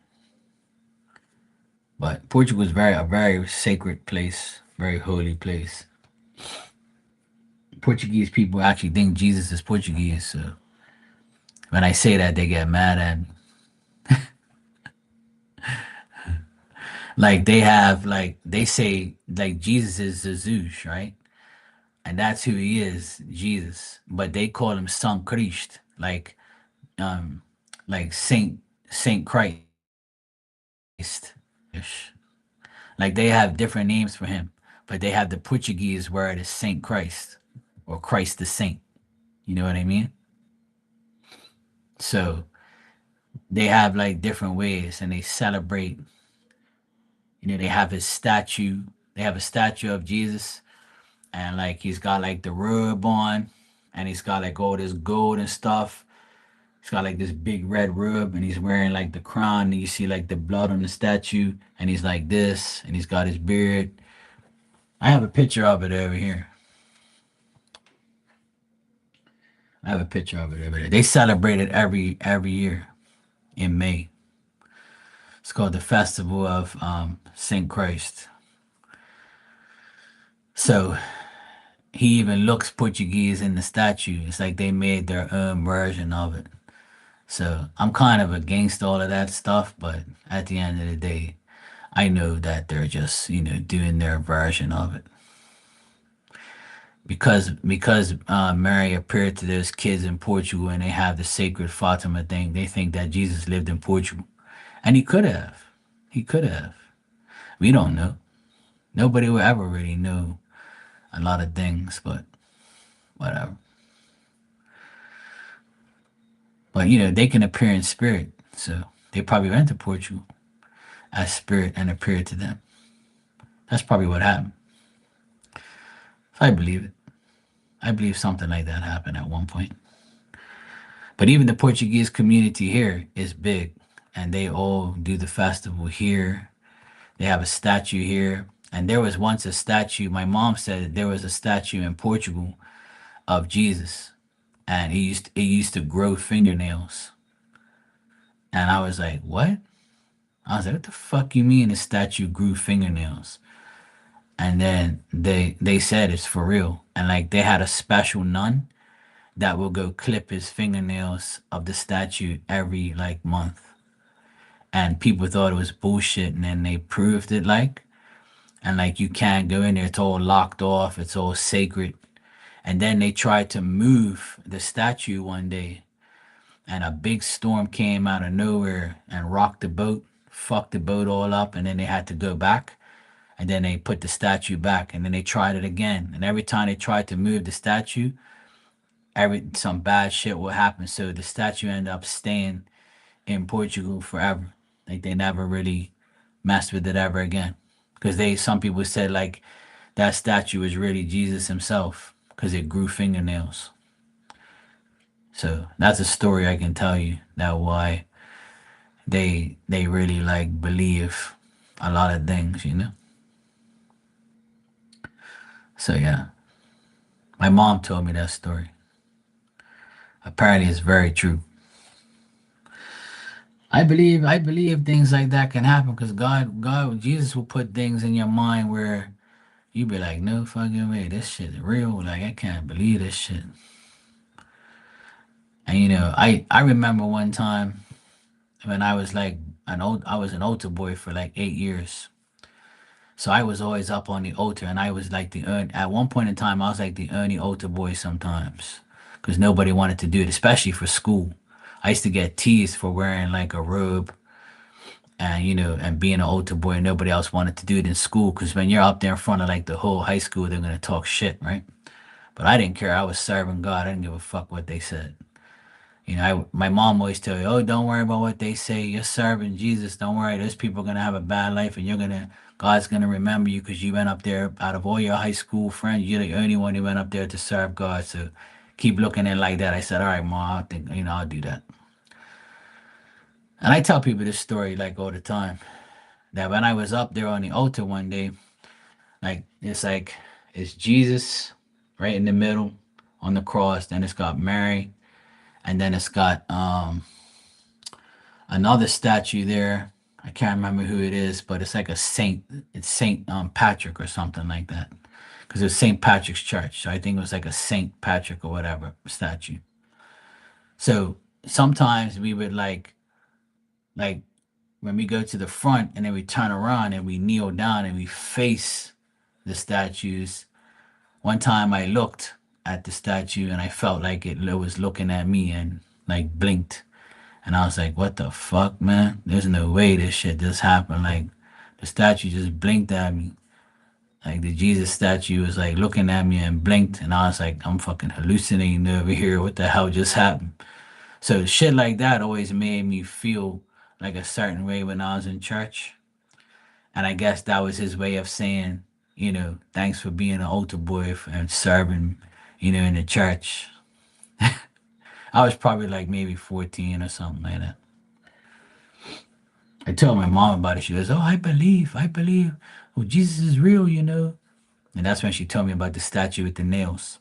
But Portugal is a very sacred place, very holy place. Portuguese people actually think Jesus is Portuguese, so when I say that, they get mad at me. Like they say like Jesus is Jesus, right? And that's who he is, Jesus. But they call him Saint Christ, um like Saint Christ. Like they have different names for him, but they have the Portuguese word is Saint Christ or Christ the Saint. You know what I mean? So they have like different ways and they celebrate. They have his statue. They have a statue of Jesus and like he's got like the robe on and he's got like all this gold and stuff. He's got like this big red robe and he's wearing like the crown and you see like the blood on the statue and he's like this and he's got his beard. I have a picture of it over here. I have a picture of it over there. They celebrate it every year in May. It's called the Festival of Saint Christ. So he even looks Portuguese in the statue. It's like they made their own version of it. So I'm kind of against all of that stuff, but at the end of the day, I know that they're just doing their version of it because Mary appeared to those kids in Portugal and they have the sacred Fatima thing. They think that Jesus lived in Portugal, and he could have. He could have. We don't know. Nobody will ever really know a lot of things, but whatever. But they can appear in spirit, so they probably went to Portugal as spirit and appeared to them. That's probably what happened. So I believe it. I believe something like that happened at one point. But even the Portuguese community here is big, and they all do the festival here. They have a statue here, and there was once a statue. My mom said there was a statue in Portugal of Jesus, and he used to grow fingernails. And I was like, what? I was like, what the fuck you mean the statue grew fingernails? And then they said it's for real. And like they had a special nun that will go clip his fingernails of the statue every like month. And people thought it was bullshit and then they proved it and like you can't go in there, it's all locked off, it's all sacred. And then they tried to move the statue one day and a big storm came out of nowhere and rocked the boat, fucked the boat all up, and then they had to go back. And then they put the statue back, and then they tried it again. And every time they tried to move the statue, every some bad shit would happen. So the statue ended up staying in Portugal forever. Like they never really messed with it ever again. Because some people said like that statue was really Jesus himself because it grew fingernails. So that's a story I can tell you that why they really like believe a lot of things, you know. So yeah, my mom told me that story. Apparently, it's very true. I believe things like that can happen because Jesus will put things in your mind where you be like, no fucking way, this shit is real. Like I can't believe this shit. And I remember one time when I was like I was an altar boy for like 8 years. So I was always up on the altar, and I was like at one point in time, I was like the only altar boy sometimes, because nobody wanted to do it, especially for school. I used to get teased for wearing like a robe and and being an altar boy. Nobody else wanted to do it in school because when you're up there in front of like the whole high school, they're gonna talk shit, right? But I didn't care. I was serving God. I didn't give a fuck what they said. My mom always tell you, "Oh, don't worry about what they say. You're serving Jesus. Don't worry. Those people are gonna have a bad life, and God's gonna remember you because you went up there. Out of all your high school friends, you're the only one who went up there to serve God. So keep looking at it like that." I said, "All right, mom. I think I'll do that." And I tell people this story like all the time. That when I was up there on the altar one day, like it's Jesus right in the middle on the cross. Then it's got Mary, and then it's got another statue there. I can't remember who it is, but it's like a saint. It's Saint Patrick or something like that, because it's Saint Patrick's Church. So I think it was like a Saint Patrick or whatever statue. So sometimes we would like when we go to the front and then we turn around and we kneel down and we face the statues. One time I looked at the statue and I felt like it was looking at me and like blinked. And I was like, what the fuck, man? There's no way this shit just happened. Like, the statue just blinked at me. Like, the Jesus statue was like looking at me and blinked. And I was like, I'm fucking hallucinating over here. What the hell just happened? So, shit like that always made me feel like a certain way when I was in church. And I guess that was his way of saying, thanks for being an altar boy and serving, in the church. I was probably like maybe 14 or something like that. I told my mom about it. She goes, "Oh, I believe. Oh, Jesus is real." And that's when she told me about the statue with the nails.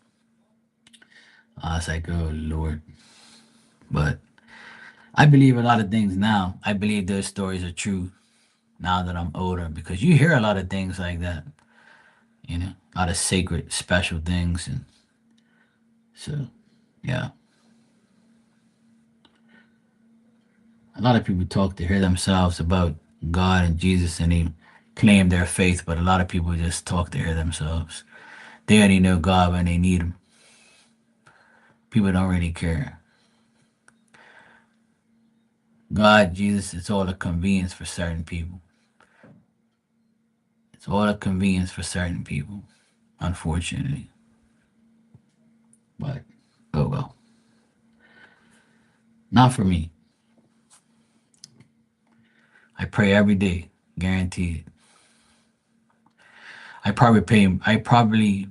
I was like, "Oh Lord!" But I believe a lot of things now. I believe those stories are true now that I'm older because you hear a lot of things like that. A lot of sacred, special things, and so yeah, a lot of people talk to hear themselves about God and Jesus, and they claim their faith, but a lot of people just talk to hear themselves. They only know God when they need Him. People don't really care. God, Jesus, it's all a convenience for certain people. It's all a convenience for certain people, unfortunately. But, oh well. Not for me. I pray every day, guaranteed. I probably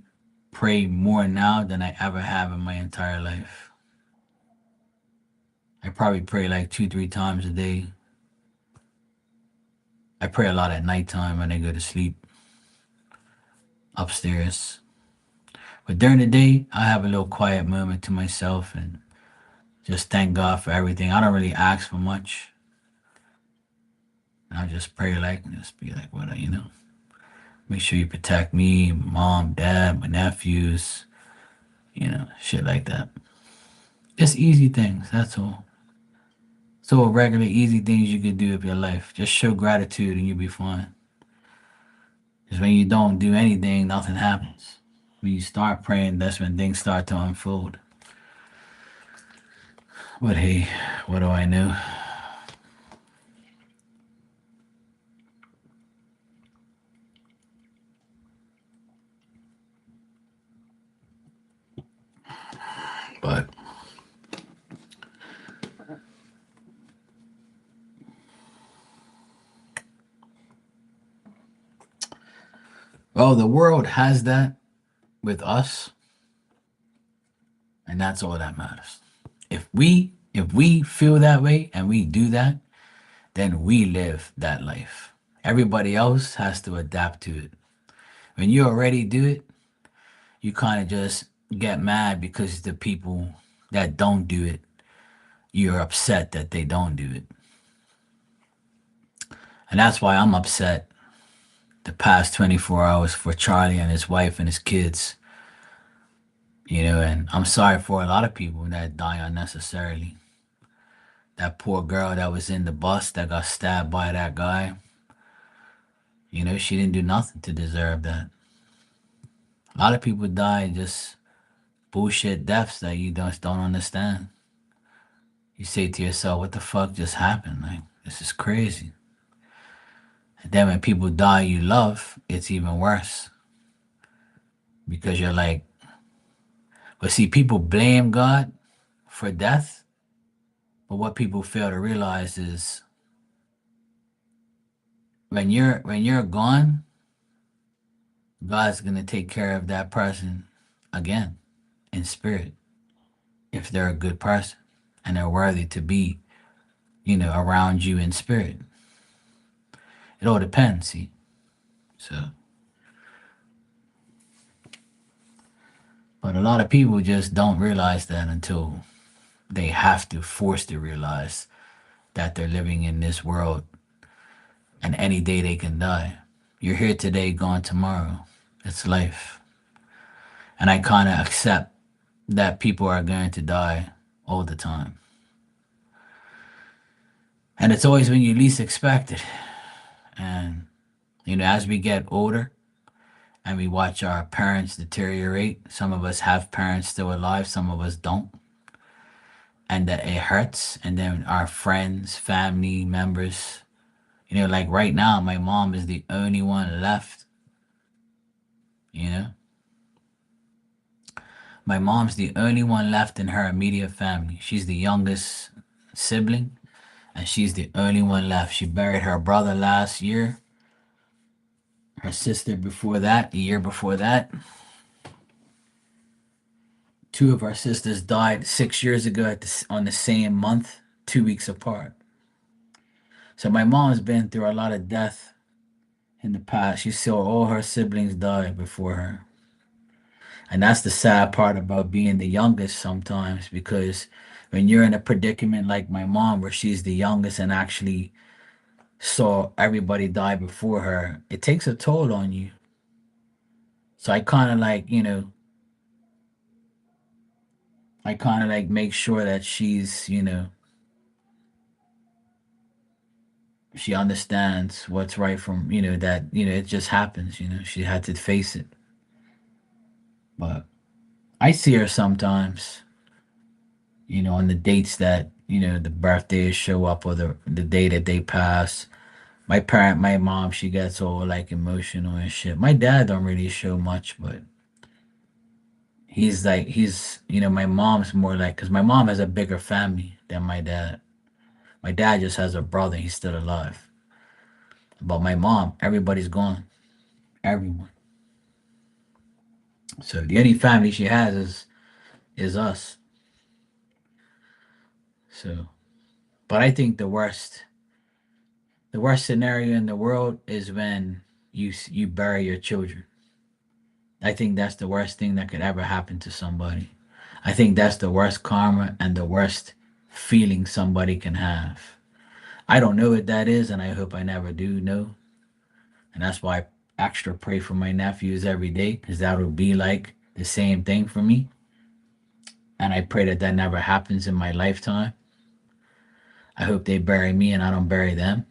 pray more now than I ever have in my entire life. I probably pray like 2, 3 times a day. I pray a lot at nighttime when I go to sleep upstairs. But during the day, I have a little quiet moment to myself and just thank God for everything. I don't really ask for much. I just pray like, just be like, what. Make sure you protect me, mom, dad, my nephews, shit like that. Just easy things, that's all. So regular, easy things you can do with your life. Just show gratitude and you'll be fine. Because when you don't do anything, nothing happens. When you start praying, that's when things start to unfold. But hey, what do I know? But well, the world has that with us, and that's all that matters. If we feel that way and we do that, then we live that life. Everybody else has to adapt to it. When you already do it, you kind of just get mad because the people that don't do it, you're upset that they don't do it. And that's why I'm upset the past 24 hours for Charlie and his wife and his kids. And I'm sorry for a lot of people that die unnecessarily. That poor girl that was in the bus that got stabbed by that guy, she didn't do nothing to deserve that. A lot of people die just bullshit deaths that you just don't understand. You say to yourself, what the fuck just happened? Like, this is crazy. And then when people die you love, it's even worse because you're like, but see, people blame God for death, but what people fail to realize is when you're gone, God's gonna take care of that person again in spirit if they're a good person and they're worthy to be, around you in spirit. It all depends, see. So, but a lot of people just don't realize that until they have to force to realize that they're living in this world and any day they can die. You're here today, gone tomorrow. It's life. And I kind of accept that people are going to die all the time. And it's always when you least expect it. And, as we get older and we watch our parents deteriorate, some of us have parents still alive, some of us don't. And that it hurts. And then our friends, family members, like right now, my mom is the only one left, you know? My mom's the only one left in her immediate family. She's the youngest sibling, and she's the only one left. She buried her brother last year, her sister before that, the year before that. Two of our sisters died 6 years ago on the same month, 2 weeks apart. So my mom's been through a lot of death in the past. She saw all her siblings die before her. And that's the sad part about being the youngest sometimes because when you're in a predicament like my mom, where she's the youngest and actually saw everybody die before her, it takes a toll on you. So I kind of like, I kind of like make sure that she understands what's right from, that, it just happens, she had to face it. But I see her sometimes, on the dates that, the birthdays show up or the day that they pass. My mom, she gets all like emotional and shit. My dad don't really show much, but my mom's more like, because my mom has a bigger family than my dad. My dad just has a brother, he's still alive. But my mom, everybody's gone. Everyone. So the only family she has is us. So, but I think the worst scenario in the world is when you bury your children. I think that's the worst thing that could ever happen to somebody. I think that's the worst karma and the worst feeling somebody can have. I don't know what that is, and I hope I never do know. And that's why I extra pray for my nephews every day, because that will be like the same thing for me. And I pray that that never happens in my lifetime. I hope they bury me and I don't bury them.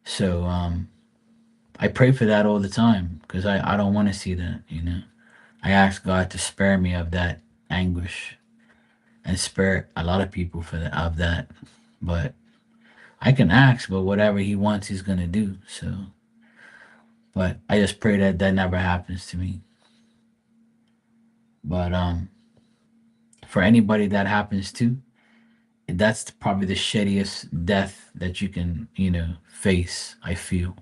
So I pray for that all the time because I don't want to see that. I ask God to spare me of that anguish and spare a lot of people of that. But I can ask, but whatever he wants, he's gonna do. So, but I just pray that that never happens to me. But for anybody that happens to, that's probably the shittiest death that you can, face. I feel,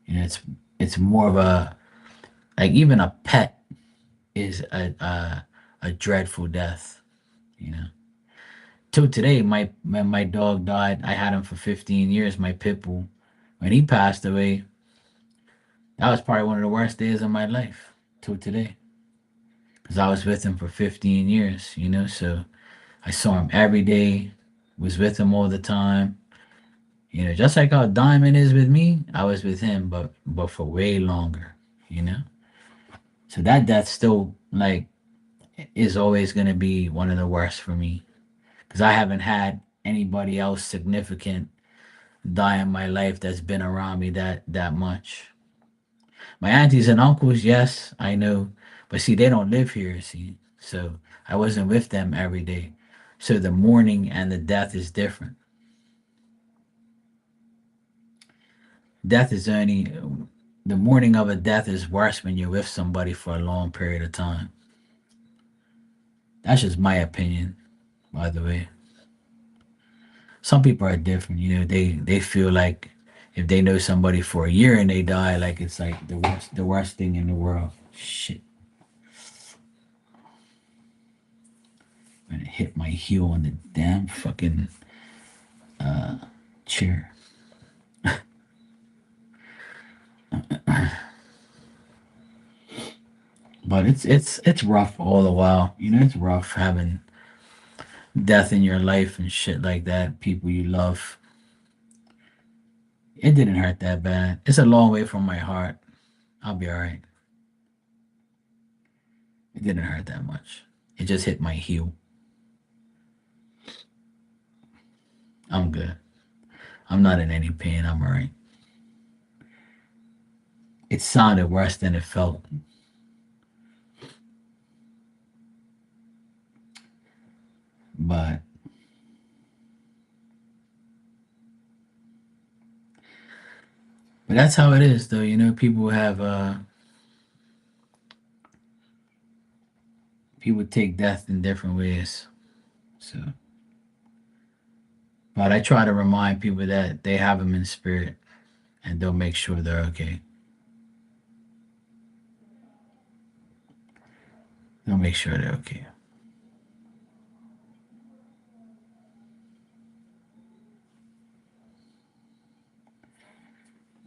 it's more of a, like, even a pet is a dreadful death. You know. Till today, my dog died. I had him for 15 years. My pit bull, when he passed away, that was probably one of the worst days of my life. Till today, because I was with him for 15 years. So I saw him every day, was with him all the time. Just like how Diamond is with me, I was with him, but for way longer. You know, so that death still, like, is always gonna be one of the worst for me because I haven't had anybody else significant die in my life that's been around me that much. My aunties and uncles, yes, I know, but see, they don't live here. See, so I wasn't with them every day. So the mourning and the death is different. Death is only The mourning of a death is worse when you're with somebody for a long period of time. That's just my opinion, by the way. Some people are different. They feel like if they know somebody for a year and they die, like it's like the worst thing in the world. Shit, I'm gonna hit my heel on the damn fucking chair. But it's rough all the while. It's rough having death in your life and shit like that. People you love. It didn't hurt that bad. It's a long way from my heart. I'll be all right. It didn't hurt that much. It just hit my heel. I'm good. I'm not in any pain. I'm all right. It sounded worse than it felt. But that's how it is, though. People take death in different ways. So, but I try to remind people that they have them in spirit, and they'll make sure they're okay. They'll make sure they're okay.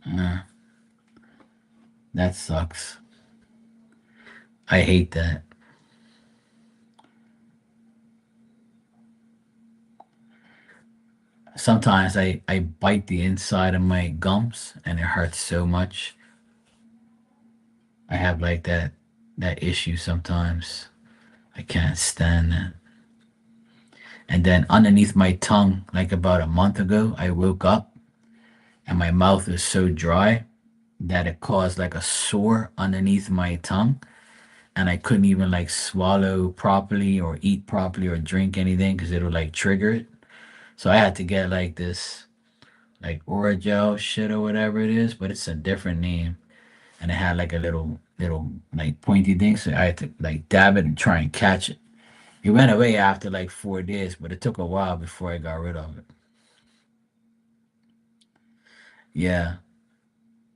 Uh, that sucks. I hate that. Sometimes I bite the inside of my gums and it hurts so much. I have like that issue sometimes. I can't stand that. And then underneath my tongue, like about a month ago, I woke up and my mouth was so dry that it caused like a sore underneath my tongue. And I couldn't even like swallow properly or eat properly or drink anything because it would like trigger it. So I had to get like this like Oragel shit or whatever it is, but it's a different name. And it had like a little like pointy thing. So I had to like dab it and try and catch it. It went away after like 4 days, but it took a while before I got rid of it. Yeah,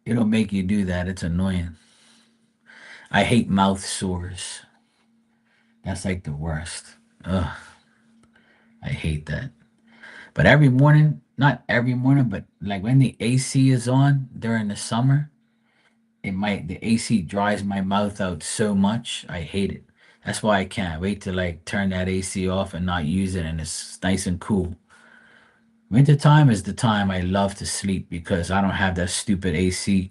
it'll make you do that. It's annoying. I hate mouth sores. That's like the worst. Ugh, I hate that. But every morning, not every morning, but like when the AC is on during the summer, the AC dries my mouth out so much. I hate it. That's why I can't wait to like turn that AC off and not use it and it's nice and cool. Winter time is the time I love to sleep because I don't have that stupid AC,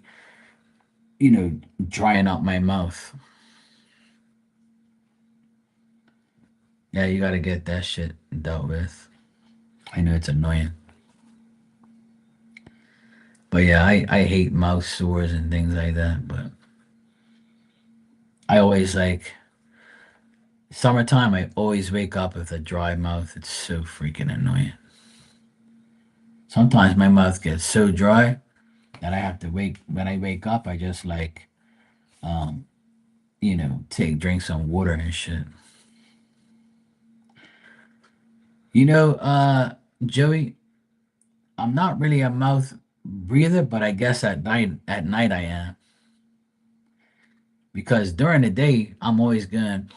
drying out my mouth. Yeah, you gotta get that shit dealt with. I know it's annoying. But yeah, I hate mouth sores and things like that. But I always like Summertime, I always wake up with a dry mouth. It's so freaking annoying. Sometimes my mouth gets so dry that I have to wake. When I wake up, I just like, um, drink some water and shit. You know, Joey, I'm not really a mouth breather, but I guess at night I am because during the day I'm always going.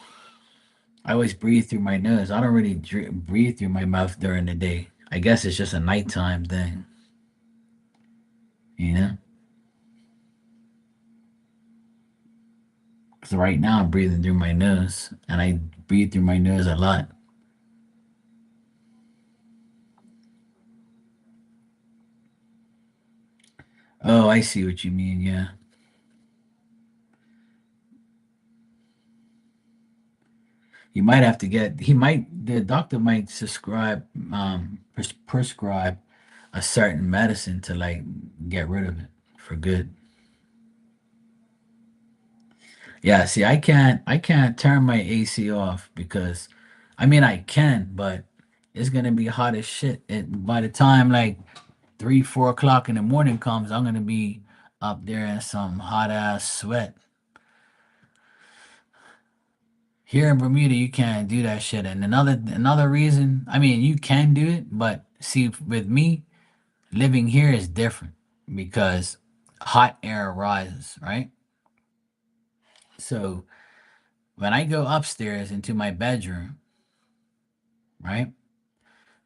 I always breathe through my nose. I don't really breathe through my mouth during the day. I guess it's just a nighttime thing, you know. Because right now I'm breathing through my nose, and I breathe through my nose a lot. Oh, I see what you mean. Yeah, you might have to get. The doctor might prescribe a certain medicine to like get rid of it for good. Yeah, see, I can't turn my AC off because I mean I can, but it's gonna be hot as shit. By the time like 3, 4 o'clock in the morning comes, I'm gonna be up there in some hot ass sweat. Here in Bermuda, you can't do that shit. And another reason, I mean, you can do it, but see, with me, living here is different because hot air rises, right? So when I go upstairs into my bedroom, right?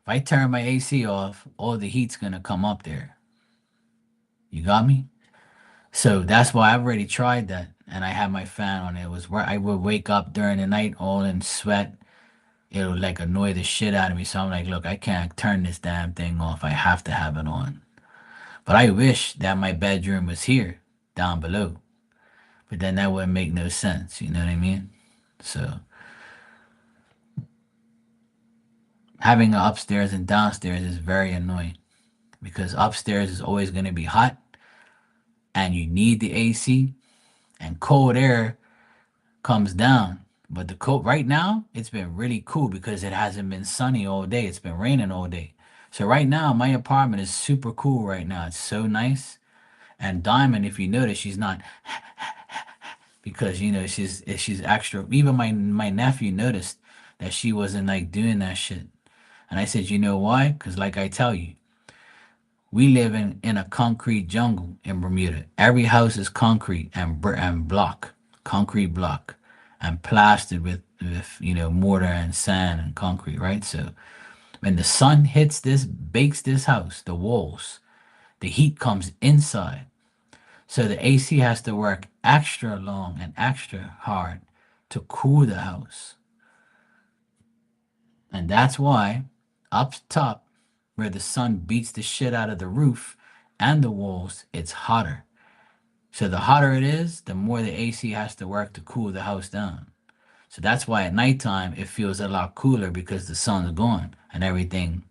If I turn my AC off, all the heat's gonna come up there. You got me? So that's why I've already tried that, and I had my fan on. It was where I would wake up during the night all in sweat. It would like annoy the shit out of me. So I'm like, look, I can't turn this damn thing off. I have to have it on. But I wish that my bedroom was here, down below. But then that wouldn't make no sense. You know what I mean? So having an upstairs and downstairs is very annoying because upstairs is always going to be hot and you need the AC and cold air comes down. But the cold right now, it's been really cool because it hasn't been sunny all day. It's been raining all day. So right now, my apartment is super cool right now. It's so nice. And Diamond, if you notice, she's not because she's extra. Even my nephew noticed that she wasn't like doing that shit. And I said, you know why? Because like I tell you, we live in a concrete jungle in Bermuda. Every house is concrete and block, concrete block, and plastered with mortar and sand and concrete, right? So when the sun hits this, bakes this house, the walls, the heat comes inside. So the AC has to work extra long and extra hard to cool the house. And that's why up top, where the sun beats the shit out of the roof and the walls, it's hotter. So the hotter it is, the more the AC has to work to cool the house down. So that's why at nighttime it feels a lot cooler because the sun's gone and everything,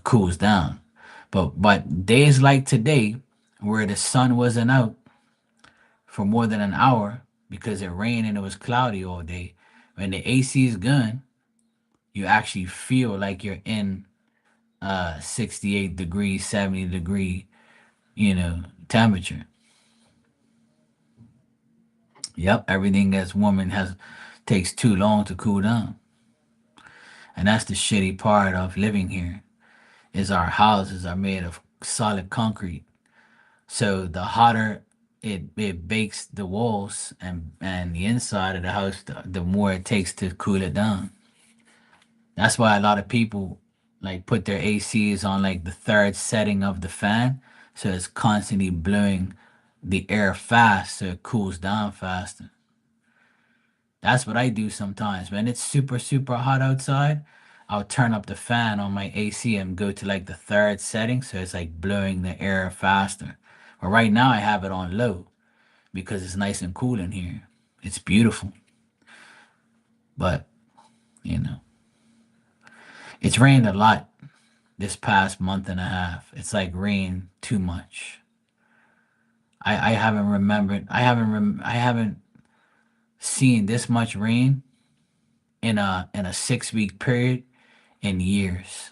cools down. But days like today, where the sun wasn't out for more than an hour because it rained and it was cloudy all day, when the AC is gone, you actually feel like you're in 68 degrees, 70-degree, temperature. Yep, everything that's warm and has takes too long to cool down. And that's the shitty part of living here is our houses are made of solid concrete. So the hotter it bakes the walls and the inside of the house, the more it takes to cool it down. That's why a lot of people like put their ACs on like the third setting of the fan, so it's constantly blowing the air fast, so it cools down faster. That's what I do sometimes. When it's super, super hot outside, I'll turn up the fan on my AC and go to like the third setting, so it's like blowing the air faster. But right now I have it on low because it's nice and cool in here. It's beautiful. But, you know, it's rained a lot this past month and a half. It's like rain too much. I haven't remembered. I haven't seen this much rain in a 6 week period in years.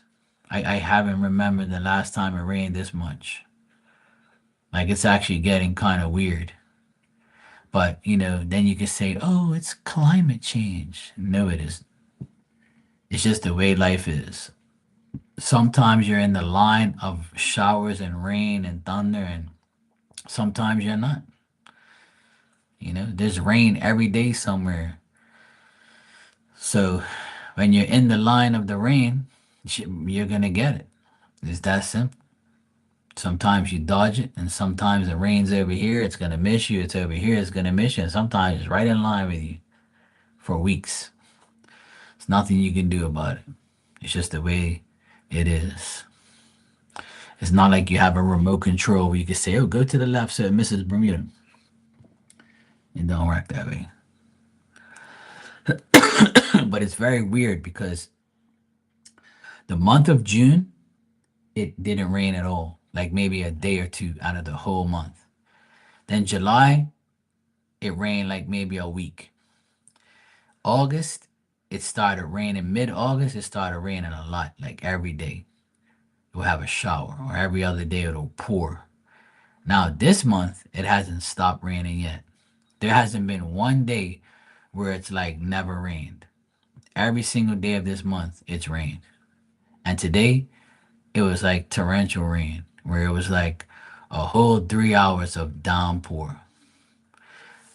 I haven't remembered the last time it rained this much. Like it's actually getting kind of weird. But then you can say, "Oh, it's climate change." No, it isn't. It's just the way life is. Sometimes you're in the line of showers and rain and thunder, and sometimes you're not. There's rain every day somewhere. So when you're in the line of the rain, you're gonna get it. It's that simple. Sometimes you dodge it, and sometimes it rains over here, it's gonna miss you. It's over here, it's gonna miss you, and sometimes it's right in line with you for weeks. It's nothing you can do about it. It's just the way it is. It's not like you have a remote control where you can say, "Oh, go to the left so it misses Bermuda." It don't work that way. But it's very weird because the month of June, it didn't rain at all. Like maybe a day or two out of the whole month. Then July, it rained like maybe a week. August, it started raining. Mid August, it started raining a lot, like every day. We'll have a shower, or every other day it'll pour. Now, this month, it hasn't stopped raining yet. There hasn't been one day where it's like never rained. Every single day of this month, it's rained. And today, it was like torrential rain, where it was like a whole 3 hours of downpour.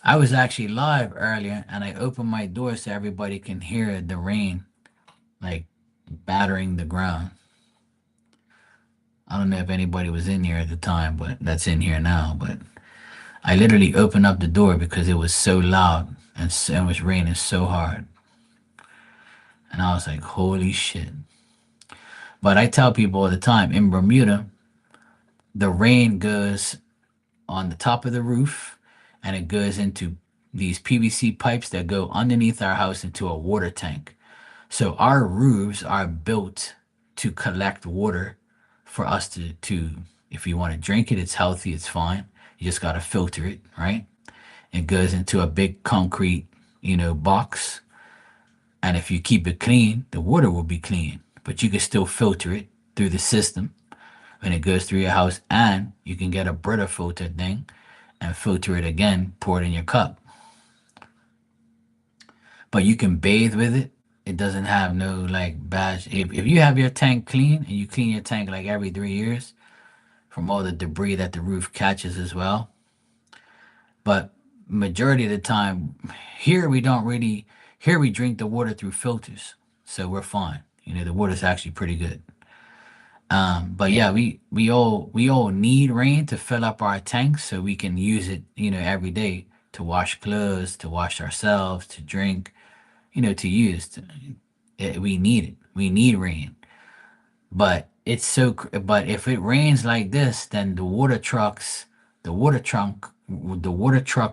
I was actually live earlier and I opened my door so everybody can hear the rain like battering the ground. I don't know if anybody was in here at the time, but that's in here now. But I literally opened up the door because it was so loud and it was raining so hard. And I was like, holy shit. But I tell people all the time in Bermuda, the rain goes on the top of the roof and it goes into these PVC pipes that go underneath our house into a water tank. So our roofs are built to collect water for us to if you want to drink it, it's healthy, it's fine. You just got to filter it, right? It goes into a big concrete, box. And if you keep it clean, the water will be clean. But you can still filter it through the system when it goes through your house. And you can get a Brita filter thing and filter it again, pour it in your cup. But you can bathe with it. It doesn't have no like bad. If you have your tank clean and you clean your tank like every 3 years from all the debris that the roof catches as well. But majority of the time, here we don't really. Here we drink the water through filters, so we're fine. The water's actually pretty good. But yeah, we all need rain to fill up our tanks so we can use it, every day to wash clothes, to wash ourselves, to drink, to use. We need it. We need rain. But but if it rains like this, then the water truck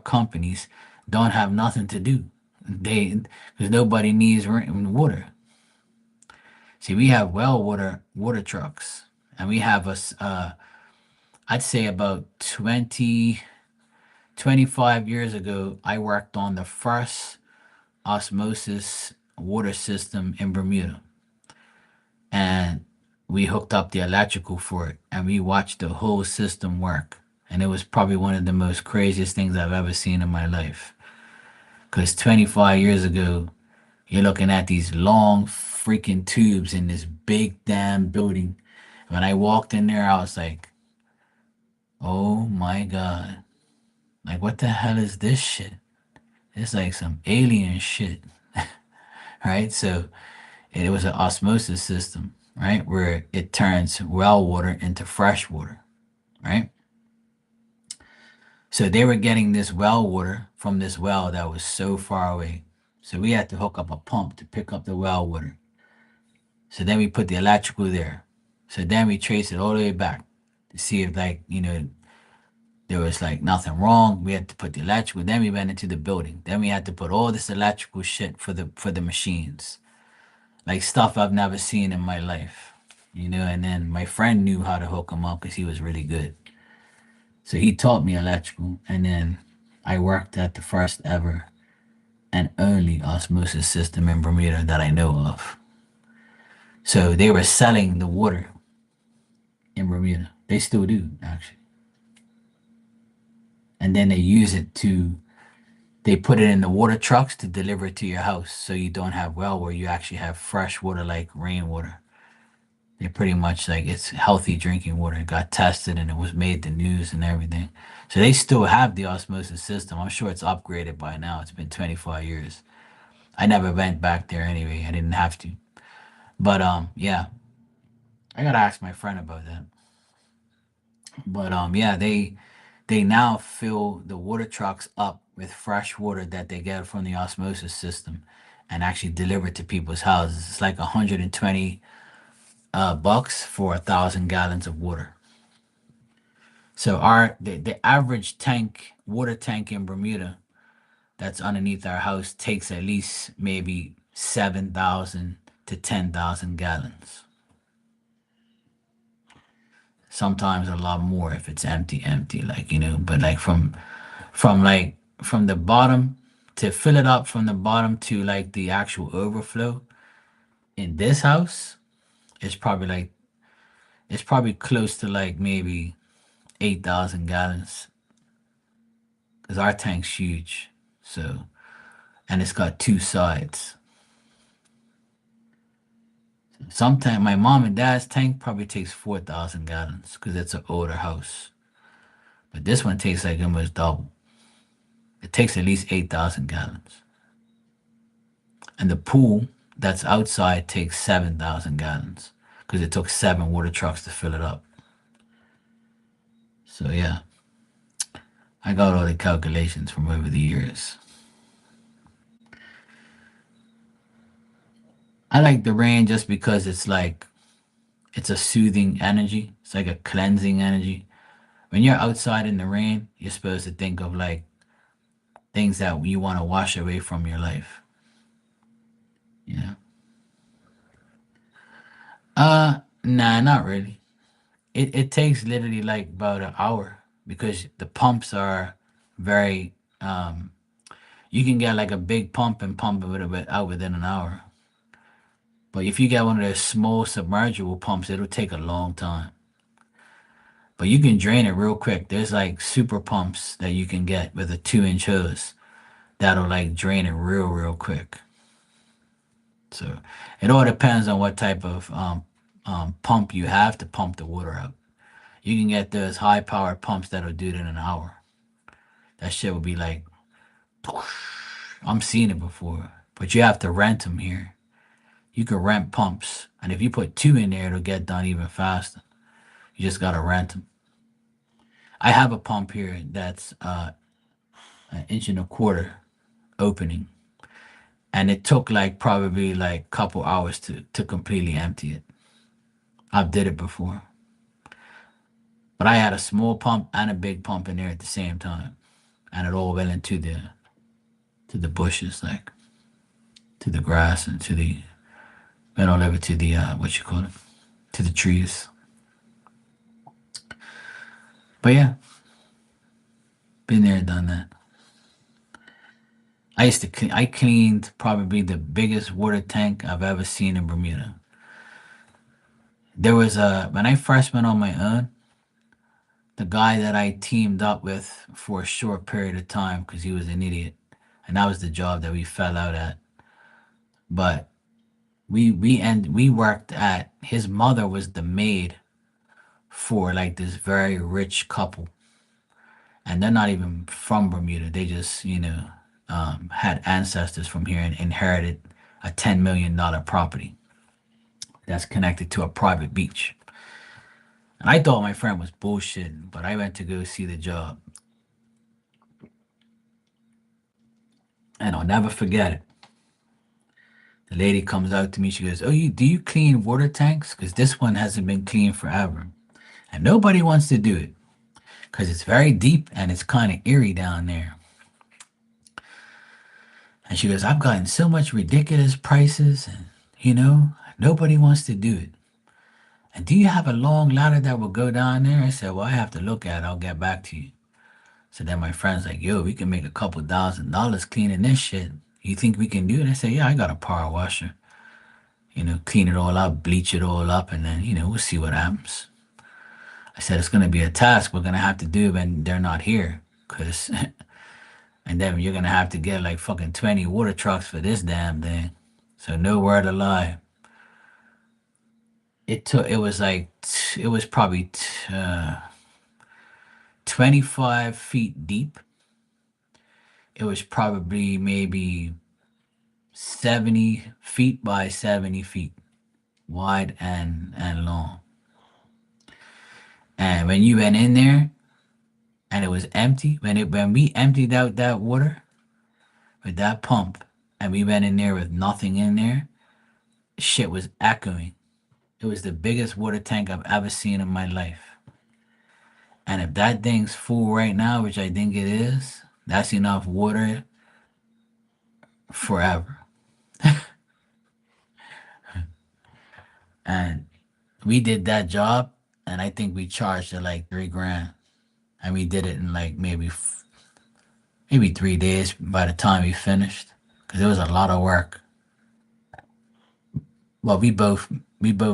companies don't have nothing to do. Because nobody needs water. See, we have water trucks, and we have I'd say about 25 years ago, I worked on the first osmosis water system in Bermuda, and we hooked up the electrical for it, and we watched the whole system work. And it was probably one of the most craziest things I've ever seen in my life. Because 25 years ago, you're looking at these long freaking tubes in this big damn building. When I walked in there, I was like, oh my God. Like, what the hell is this shit? It's like some alien shit. Right? So it was an osmosis system, right? Where it turns well water into fresh water, right? So they were getting this well water from this well that was so far away. So we had to hook up a pump to pick up the well water. So then we put the electrical there. So then we traced it all the way back to see if there was like nothing wrong. We had to put the electrical. Then we went into the building. Then we had to put all this electrical shit for the machines. Like stuff I've never seen in my life. And then my friend knew how to hook them up because he was really good. So he taught me electrical, and then I worked at the first ever and only osmosis system in Bermuda that I know of. So they were selling the water in Bermuda. They still do, actually. And then they use it to, they put it in the water trucks to deliver it to your house. So you don't have well where you actually have fresh water like rainwater. They're pretty much like it's healthy drinking water. It got tested and it was made the news and everything. So they still have the osmosis system. I'm sure it's upgraded by now. It's been 25 years. I never went back there anyway. I didn't have to. But yeah, I gotta ask my friend about that. But yeah, they now fill the water trucks up with fresh water that they get from the osmosis system and actually deliver it to people's houses. It's like 120 bucks for 1,000 gallons of water. So the average tank water tank in Bermuda that's underneath our house takes at least maybe 7,000 to 10,000 gallons. Sometimes a lot more if it's empty, like but like from the bottom to fill it up from the bottom to like the actual overflow in this house, it's probably like it's probably close to like maybe 8,000 gallons because our tank's huge. So, and it's got two sides. Sometimes my mom and dad's tank probably takes 4,000 gallons because it's an older house. But this one takes like almost double. It takes at least 8,000 gallons. And the pool that's outside takes 7,000 gallons because it took 7 water trucks to fill it up. So yeah, I got all the calculations from over the years. I like the rain just because it's a soothing energy. It's like a cleansing energy. When you're outside in the rain, you're supposed to think of like things that you want to wash away from your life. Yeah. Nah, not really. It takes literally like about an hour because the pumps are very you can get like a big pump and pump it out within an hour. But if you get one of those small submergible pumps, it'll take a long time. But you can drain it real quick. There's like super pumps that you can get with a 2 inch hose that'll like drain it real quick. So it all depends on what type of pump you have to pump the water out. You can get those high powered pumps that'll do it in an hour. That shit will be like, I'm seeing it before, but you have to rent them here. You can rent pumps, and if you put two in there, it'll get done even faster. You just gotta rent them. I have a pump here that's an inch and a quarter opening, and it took like probably like couple hours to completely empty it. I've did it before, but I had a small pump and a big pump in there at the same time, and it all went into the bushes, like to the grass and to the went all over to the what you call it, to the trees. But yeah, been there, done that. I cleaned probably the biggest water tank I've ever seen in Bermuda. There was a when I first went on my own, the guy that I teamed up with for a short period of time because he was an idiot, and that was the job that we fell out at. But we worked at his mother was the maid for like this very rich couple, and they're not even from Bermuda. They just had ancestors from here and inherited a $10 million property that's connected to a private beach. And I thought my friend was bullshitting, but I went to go see the job. And I'll never forget it. The lady comes out to me. She goes, "Oh, do you clean water tanks? Because this one hasn't been cleaned forever, and nobody wants to do it because it's very deep and it's kind of eerie down there." And she goes, "I've gotten so much ridiculous prices, and nobody wants to do it. And do you have a long ladder that will go down there?" I said, "Well, I have to look at it. I'll get back to you." So then my friend's like, "Yo, we can make a couple $1,000 cleaning this shit. You think we can do it? I said, yeah, I got a power washer. Clean it all up, bleach it all up, and then, we'll see what happens. I said, it's going to be a task we're going to have to do when they're not here. Because, and then you're going to have to get like fucking 20 water trucks for this damn thing. So, no word of lie. It was probably 25 feet deep. It was probably maybe 70 feet by 70 feet wide and long. And when you went in there and it was empty, when we emptied out that water with that pump and we went in there with nothing in there, shit was echoing. It was the biggest water tank I've ever seen in my life. And if that thing's full right now, which I think it is, that's enough water forever. And we did that job, and I think we charged it like 3 grand, and we did it in like maybe 3 days by the time we finished, because it was a lot of work. Well, we both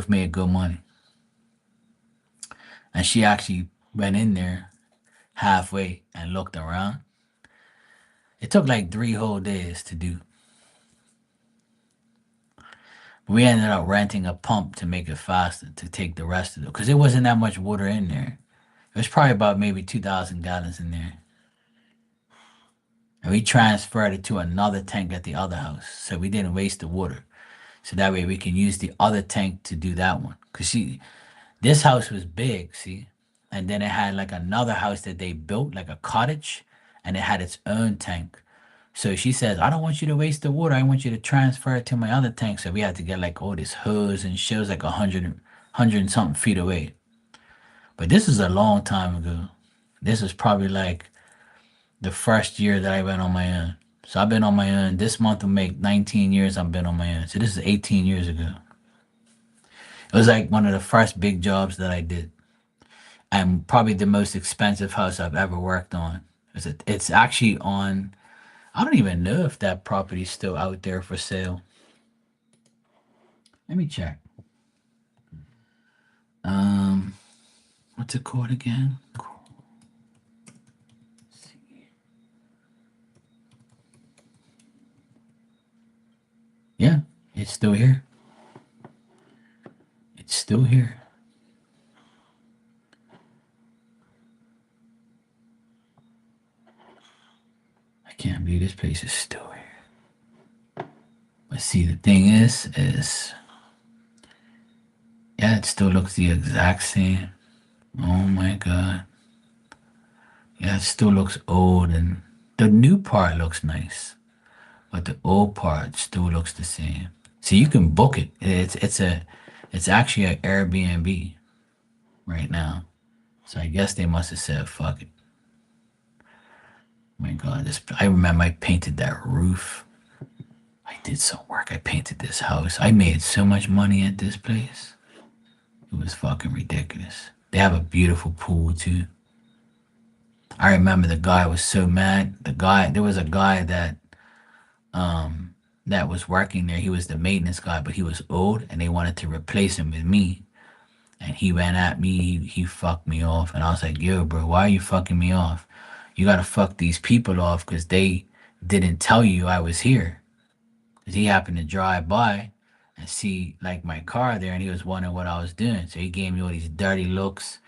made good money, and she actually went in there halfway and looked around. It took like 3 whole days to do. We ended up renting a pump to make it faster to take the rest of it because there wasn't that much water in there. It was probably about maybe 2,000 gallons in there. And we transferred it to another tank at the other house. So we didn't waste the water. So that way we can use the other tank to do that one. Because this house was big, see? And then it had like another house that they built, like a cottage, and it had its own tank. So she says, I don't want you to waste the water. I want you to transfer it to my other tank. So we had to get like all this hose and shit was like 100 and something feet away. But this is a long time ago. This was probably like the first year that I went on my own. So I've been on my own. This month will make 19 years I've been on my own. So this is 18 years ago. It was like one of the first big jobs that I did. And probably the most expensive house I've ever worked on. It's actually on, I don't even know if that property's still out there for sale. Let me check. Um, what's it called again? Yeah, it's still here. It's still here. I can't believe this place is still here. But see, the thing is, yeah, it still looks the exact same. Oh my god. Yeah, it still looks old, and the new part looks nice, but the old part still looks the same. So you can book it. It's actually an Airbnb right now. So I guess they must have said fuck it. My God, this I remember I painted that roof. I did some work. I painted this house. I made so much money at this place. It was fucking ridiculous. They have a beautiful pool too. I remember the guy was so mad. There was a guy that was working there. He was the maintenance guy, but he was old, and they wanted to replace him with me. And he ran at me. He fucked me off, and I was like, "Yo, bro, why are you fucking me off? You gotta fuck these people off because they didn't tell you I was here." Because he happened to drive by and see like my car there, and he was wondering what I was doing. So he gave me all these dirty looks.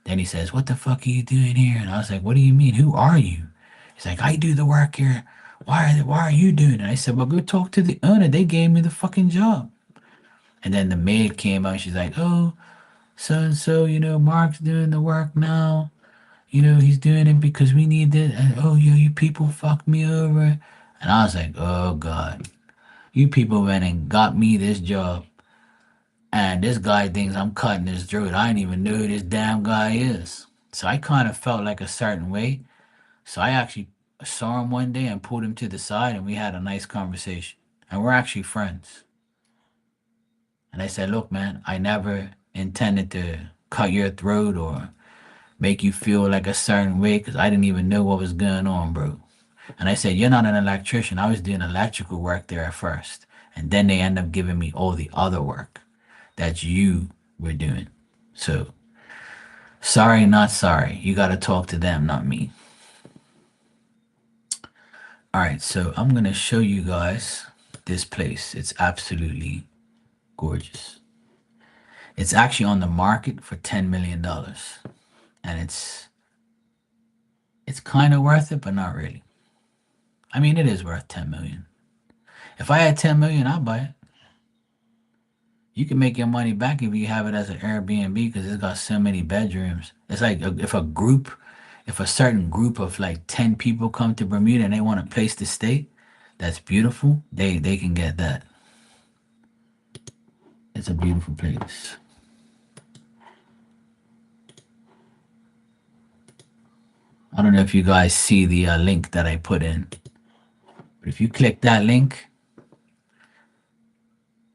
Then he says, "What the fuck are you doing here?" And I was like, "What do you mean? Who are you?" He's like, "I do the work here. Why are you doing it?" And I said, "Well, go talk to the owner. They gave me the fucking job." And then the maid came out. She's like, "Oh, so and so, Mark's doing the work now. He's doing it because we need it. And oh, you people fucked me over." And I was like, "Oh God, you people went and got me this job." And this guy thinks I'm cutting his throat. I didn't even know who this damn guy is. So I kind of felt like a certain way. So I actually saw him one day and pulled him to the side and we had a nice conversation. And we're actually friends. And I said, "Look, man, I never intended to cut your throat or make you feel like a certain way because I didn't even know what was going on, bro. And I said, you're not an electrician. I was doing electrical work there at first. And then they end up giving me all the other work that you were doing. So sorry, not sorry. You got to talk to them, not me. All right, so I'm going to show you guys this place. It's absolutely gorgeous. It's actually on the market for $10 million. And it's kind of worth it, but not really. I mean, it is worth 10 million. If I had 10 million, I'd buy it. You can make your money back if you have it as an Airbnb because it's got so many bedrooms. It's like if a certain group of like 10 people come to Bermuda and they want a place to stay, that's beautiful. They can get that. It's a beautiful place. I don't know if you guys see the link that I put in, but if you click that link,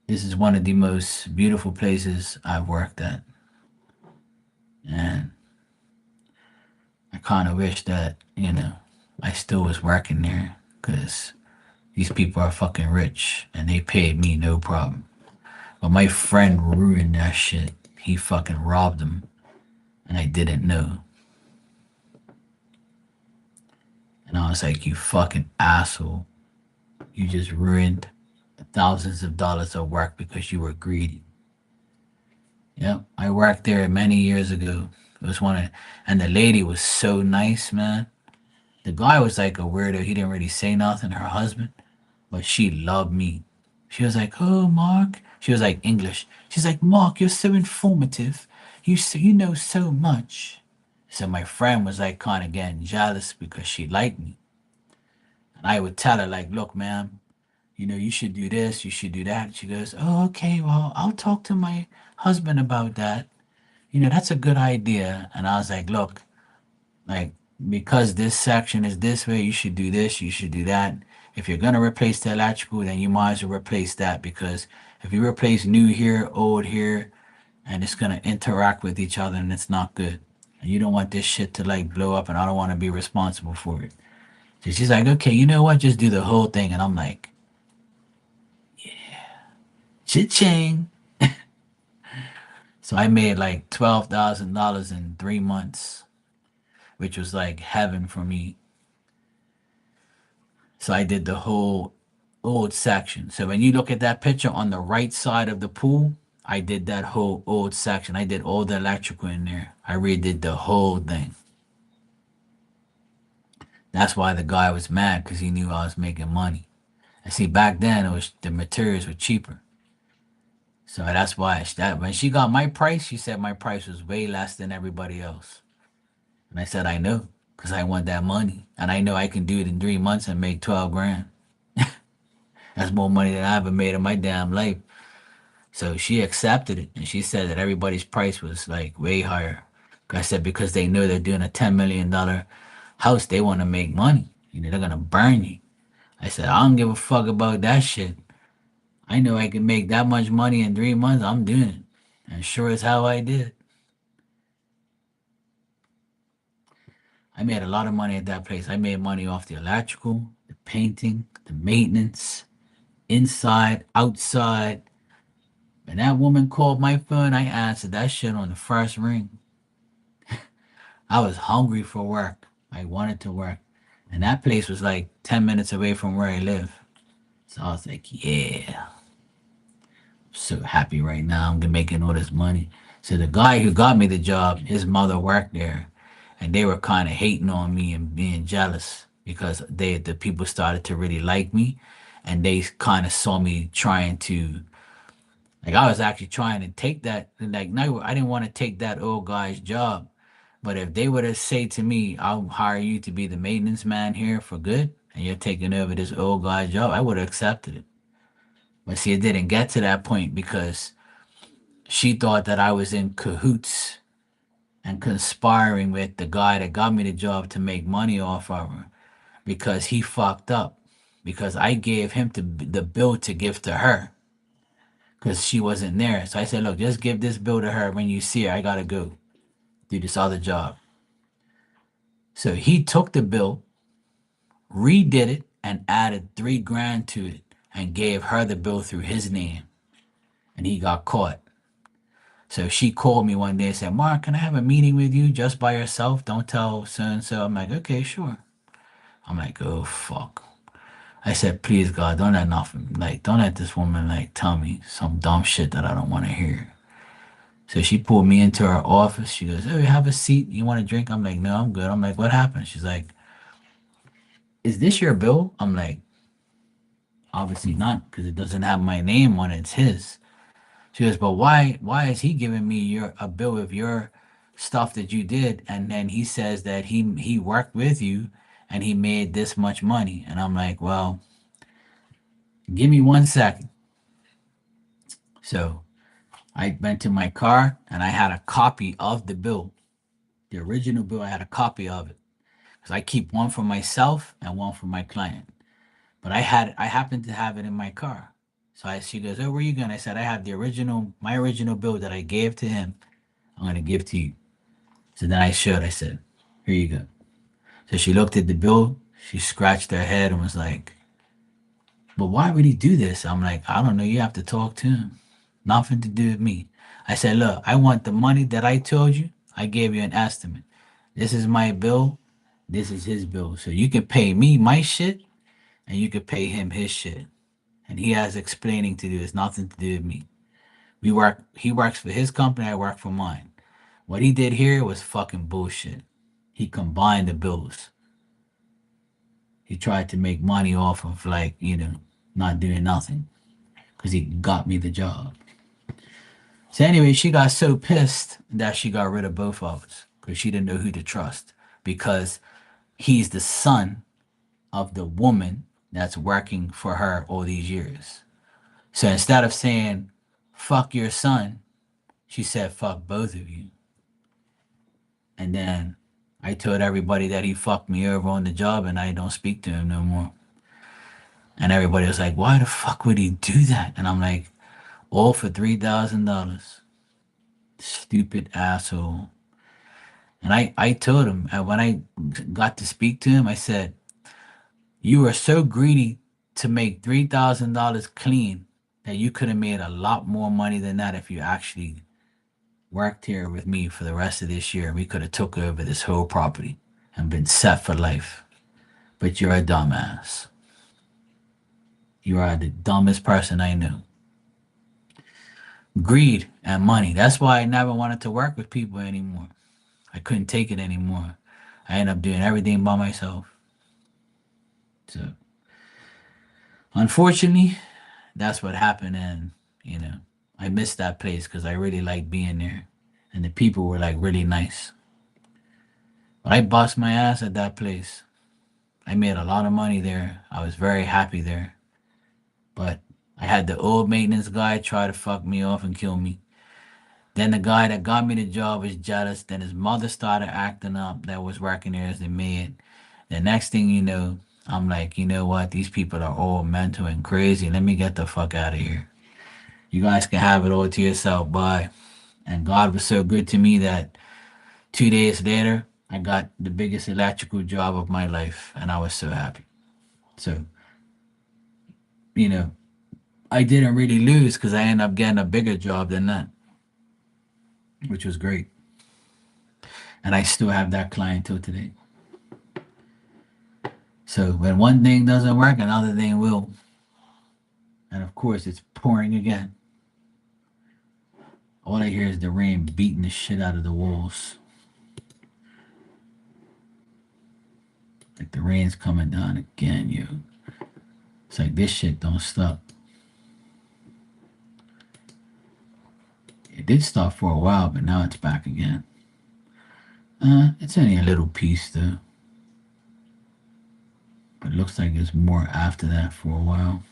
this is one of the most beautiful places I've worked at, and I kind of wish that I still was working there because these people are fucking rich and they paid me no problem. But my friend ruined that shit. He fucking robbed them, and I didn't know. And I was like, you fucking asshole. You just ruined thousands of dollars of work because you were greedy. Yep, I worked there many years ago. It was and the lady was so nice, man. The guy was like a weirdo. He didn't really say nothing, her husband, but she loved me. She was like, "Oh, Mark." She was like English. She's like, "Mark, you're so informative. You know so much." So my friend was like kind of getting jealous because she liked me. And I would tell her like, "Look, ma'am, you should do this, you should do that." She goes, "Oh, okay, well, I'll talk to my husband about that. That's a good idea." And I was like, "Look, like, because this section is this way, you should do this, you should do that. If you're gonna replace the electrical, then you might as well replace that because if you replace new here, old here, and it's gonna interact with each other and it's not good. And you don't want this shit to like blow up and I don't want to be responsible for it." So she's like, "Okay, you know what? Just do the whole thing." And I'm like, cha-ching. So I made like $12,000 in 3 months, which was like heaven for me. So I did the whole old section. So when you look at that picture on the right side of the pool, I did that whole old section. I did all the electrical in there. I redid the whole thing. That's why the guy was mad because he knew I was making money. And see, back then the materials were cheaper. So that's why that when she got my price, she said my price was way less than everybody else. And I said I know because I want that money, and I know I can do it in 3 months and make 12 grand. That's more money than I ever made in my damn life. So she accepted it, and she said that everybody's price was like way higher. I said because they know they're doing a $10 million house, they want to make money. They're gonna burn you. I said I don't give a fuck about that shit. I know I can make that much money in 3 months. I'm doing it, and sure as how I did. I made a lot of money at that place. I made money off the electrical, the painting, the maintenance, inside, outside. And that woman called my phone. I answered that shit on the first ring. I was hungry for work. I wanted to work. And that place was like 10 minutes away from where I live. So I was like, yeah, I'm so happy right now. I'm making all this money. So the guy who got me the job, his mother worked there. And they were kind of hating on me and being jealous because the people started to really like me. And they kind of saw me trying to, like, I was actually trying to take that. Like, no, I didn't want to take that old guy's job. But if they would have said to me, "I'll hire you to be the maintenance man here for good, and you're taking over this old guy's job," I would have accepted it. But see, it didn't get to that point because she thought that I was in cahoots and conspiring with the guy that got me the job to make money off of her because he fucked up. Because I gave him the bill to give to her because she wasn't there. So I said, "Look, just give this bill to her when you see her. I gotta go do this other job." So he took the bill, redid it, and added 3 grand to it and gave her the bill through his name. And he got caught. So she called me one day and said, Mark, can I have a meeting with you just by yourself? Don't tell so and so. I'm like, okay, sure. I'm like, oh, fuck. I said, please, God, don't let nothing, like, don't let this woman, like, tell me some dumb shit that I don't want to hear. So she pulled me into her office. She goes, hey, have a seat. You want a drink? I'm like, no, I'm good. I'm like, what happened? She's like, is this your bill? I'm like, obviously not, because it doesn't have my name on it. It's his. She goes, but why is he giving me your a bill of your stuff that you did? And then he says that he worked with you and he made this much money. And I'm like, well, give me 1 second. So I went to my car and I had a copy of the bill, the original bill. I had a copy of it because I keep one for myself and one for my client. But I happened to have it in my car. So she goes, oh, where are you going? I said, I have my original bill that I gave to him. I'm going to give to you. So then I said, here you go. So she looked at the bill. She scratched her head and was like, but why would he do this? I'm like, I don't know. You have to talk to him. Nothing to do with me. I said, look, I want the money that I told you. I gave you an estimate. This is my bill. This is his bill. So you can pay me my shit and you can pay him his shit. And he has explaining to do. It's nothing to do with me. He works for his company. I work for mine. What he did here was fucking bullshit. He combined the bills. He tried to make money off of, like, not doing nothing because he got me the job. So anyway, she got so pissed that she got rid of both of us because she didn't know who to trust because he's the son of the woman that's working for her all these years. So instead of saying, fuck your son, she said, fuck both of you. And then I told everybody that he fucked me over on the job and I don't speak to him no more. And everybody was like, why the fuck would he do that? And I'm like, all for $3,000. Stupid asshole. And I told him, when I got to speak to him, I said, you are so greedy to make $3,000 clean that you could have made a lot more money than that if you actually worked here with me for the rest of this year. We could have took over this whole property and been set for life. But you're a dumbass. You are the dumbest person I know. Greed and money. That's why I never wanted to work with people anymore. I couldn't take it anymore. I ended up doing everything by myself. So, unfortunately, that's what happened. And, I missed that place because I really liked being there. And the people were like really nice. But I bust my ass at that place. I made a lot of money there. I was very happy there. But I had the old maintenance guy try to fuck me off and kill me. Then the guy that got me the job was jealous. Then his mother started acting up that was working there as the maid. The next thing you know, I'm like, you know what? These people are all mental and crazy. Let me get the fuck out of here. You guys can have it all to yourself. Bye. And God was so good to me that 2 days later, I got the biggest electrical job of my life. And I was so happy. So, you know, I didn't really lose because I ended up getting a bigger job than that, which was great. And I still have that client till today. So when one thing doesn't work, another thing will. And of course, it's pouring again. All I hear is the rain beating the shit out of the walls. Like the rain's coming down again, yo. It's like this shit don't stop. It did stop for a while, but now it's back again. It's only a little piece though. But it looks like there's more after that for a while.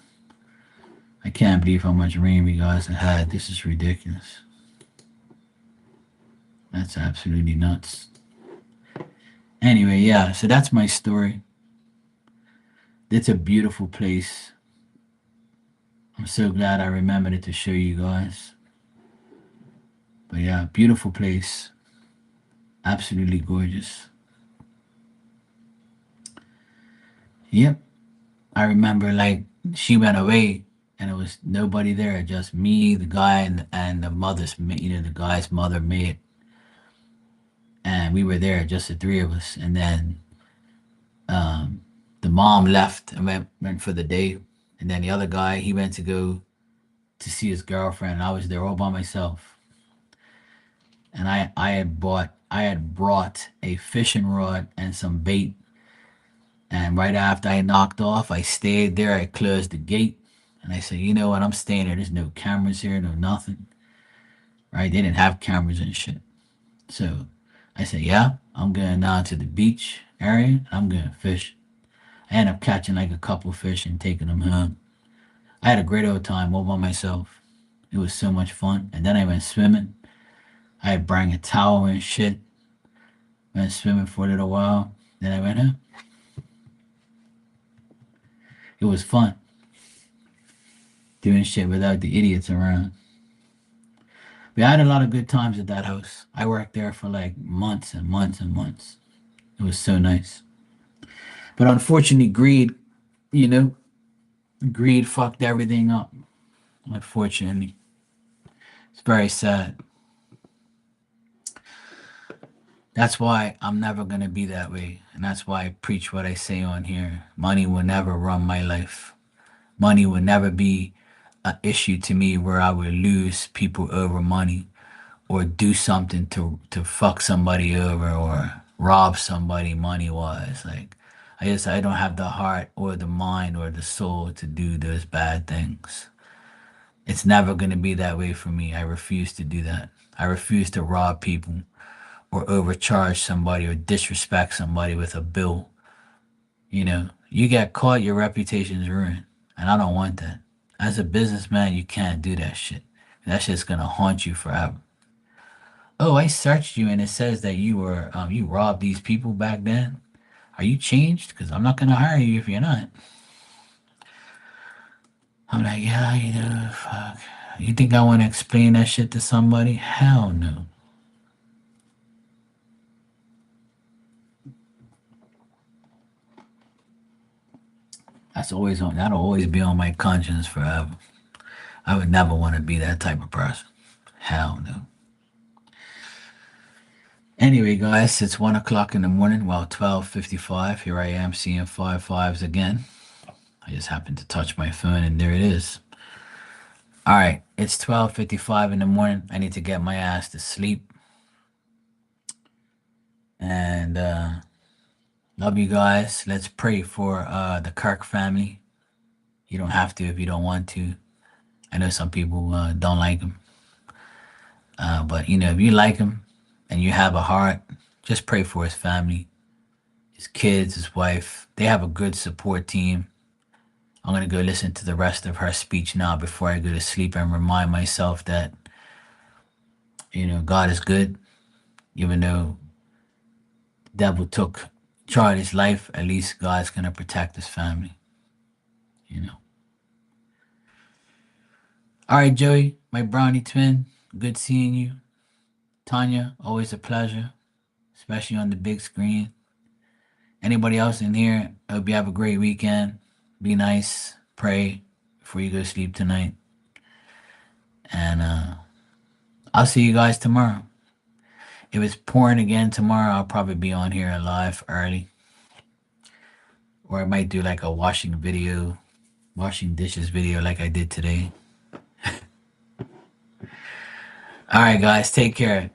I can't believe how much rain we guys have had. This is ridiculous. That's absolutely nuts. Anyway, yeah, so that's my story. It's a beautiful place. I'm so glad I remembered it to show you guys. But yeah, beautiful place. Absolutely gorgeous. Yep. I remember like she went away and it was nobody there, just me, the guy, and the mother's, the guy's mother maid, and we were there, just the three of us. And then the mom left and went for the day, and then the other guy he went to go to see his girlfriend. And I was there all by myself, and I had brought a fishing rod and some bait. And right after I knocked off, I stayed there. I closed the gate. And I said, you know what? I'm staying here. There's no cameras here, no nothing. Right? They didn't have cameras and shit. So I said, yeah, I'm going down to the beach area. And I'm going to fish. I ended up catching like a couple fish and taking them home. I had a great old time all by myself. It was so much fun. And then I went swimming. I had brought a towel and shit. Went swimming for a little while. Then I went home. It was fun doing shit without the idiots around. We had a lot of good times at that house. I worked there for like months and months and months. It was so nice. But unfortunately, you know, greed fucked everything up. Unfortunately, it's very sad. That's why I'm never going to be that way. And that's why I preach what I say on here. Money will never run my life. Money will never be an issue to me where I would lose people over money or do something to fuck somebody over or rob somebody money wise. Like I don't have the heart or the mind or the soul to do those bad things. It's never gonna be that way for me. I refuse to do that. I refuse to rob people or overcharge somebody or disrespect somebody with a bill. You get caught, your reputation's ruined. And I don't want that. As a businessman, you can't do that shit. That shit's gonna haunt you forever. Oh, I searched you and it says that you robbed these people back then. Are you changed? Because I'm not gonna hire you if you're not. I'm like, yeah, fuck. You think I want to explain that shit to somebody? Hell no. That'll always be on my conscience forever. I would never want to be that type of person. Hell no. Anyway, guys, it's 1 o'clock in the morning. Well, 12:55. Here I am seeing five fives again. I just happened to touch my phone and there it is. All right, it's 12:55 in the morning. I need to get my ass to sleep. And love you guys. Let's pray for the Kirk family. You don't have to if you don't want to. I know some people don't like him. But if you like him and you have a heart, just pray for his family, his kids, his wife. They have a good support team. I'm going to go listen to the rest of her speech now before I go to sleep and remind myself that, God is good. Even though the devil took Charlie's life, at least God's going to protect his family. All right, Joey, my brownie twin, good seeing you. Tanya, always a pleasure, especially on the big screen. Anybody else in here, I hope you have a great weekend. Be nice, pray before you go to sleep tonight. And I'll see you guys tomorrow. If it's pouring again tomorrow, I'll probably be on here live early. Or I might do like a washing dishes video like I did today. All right, guys, take care.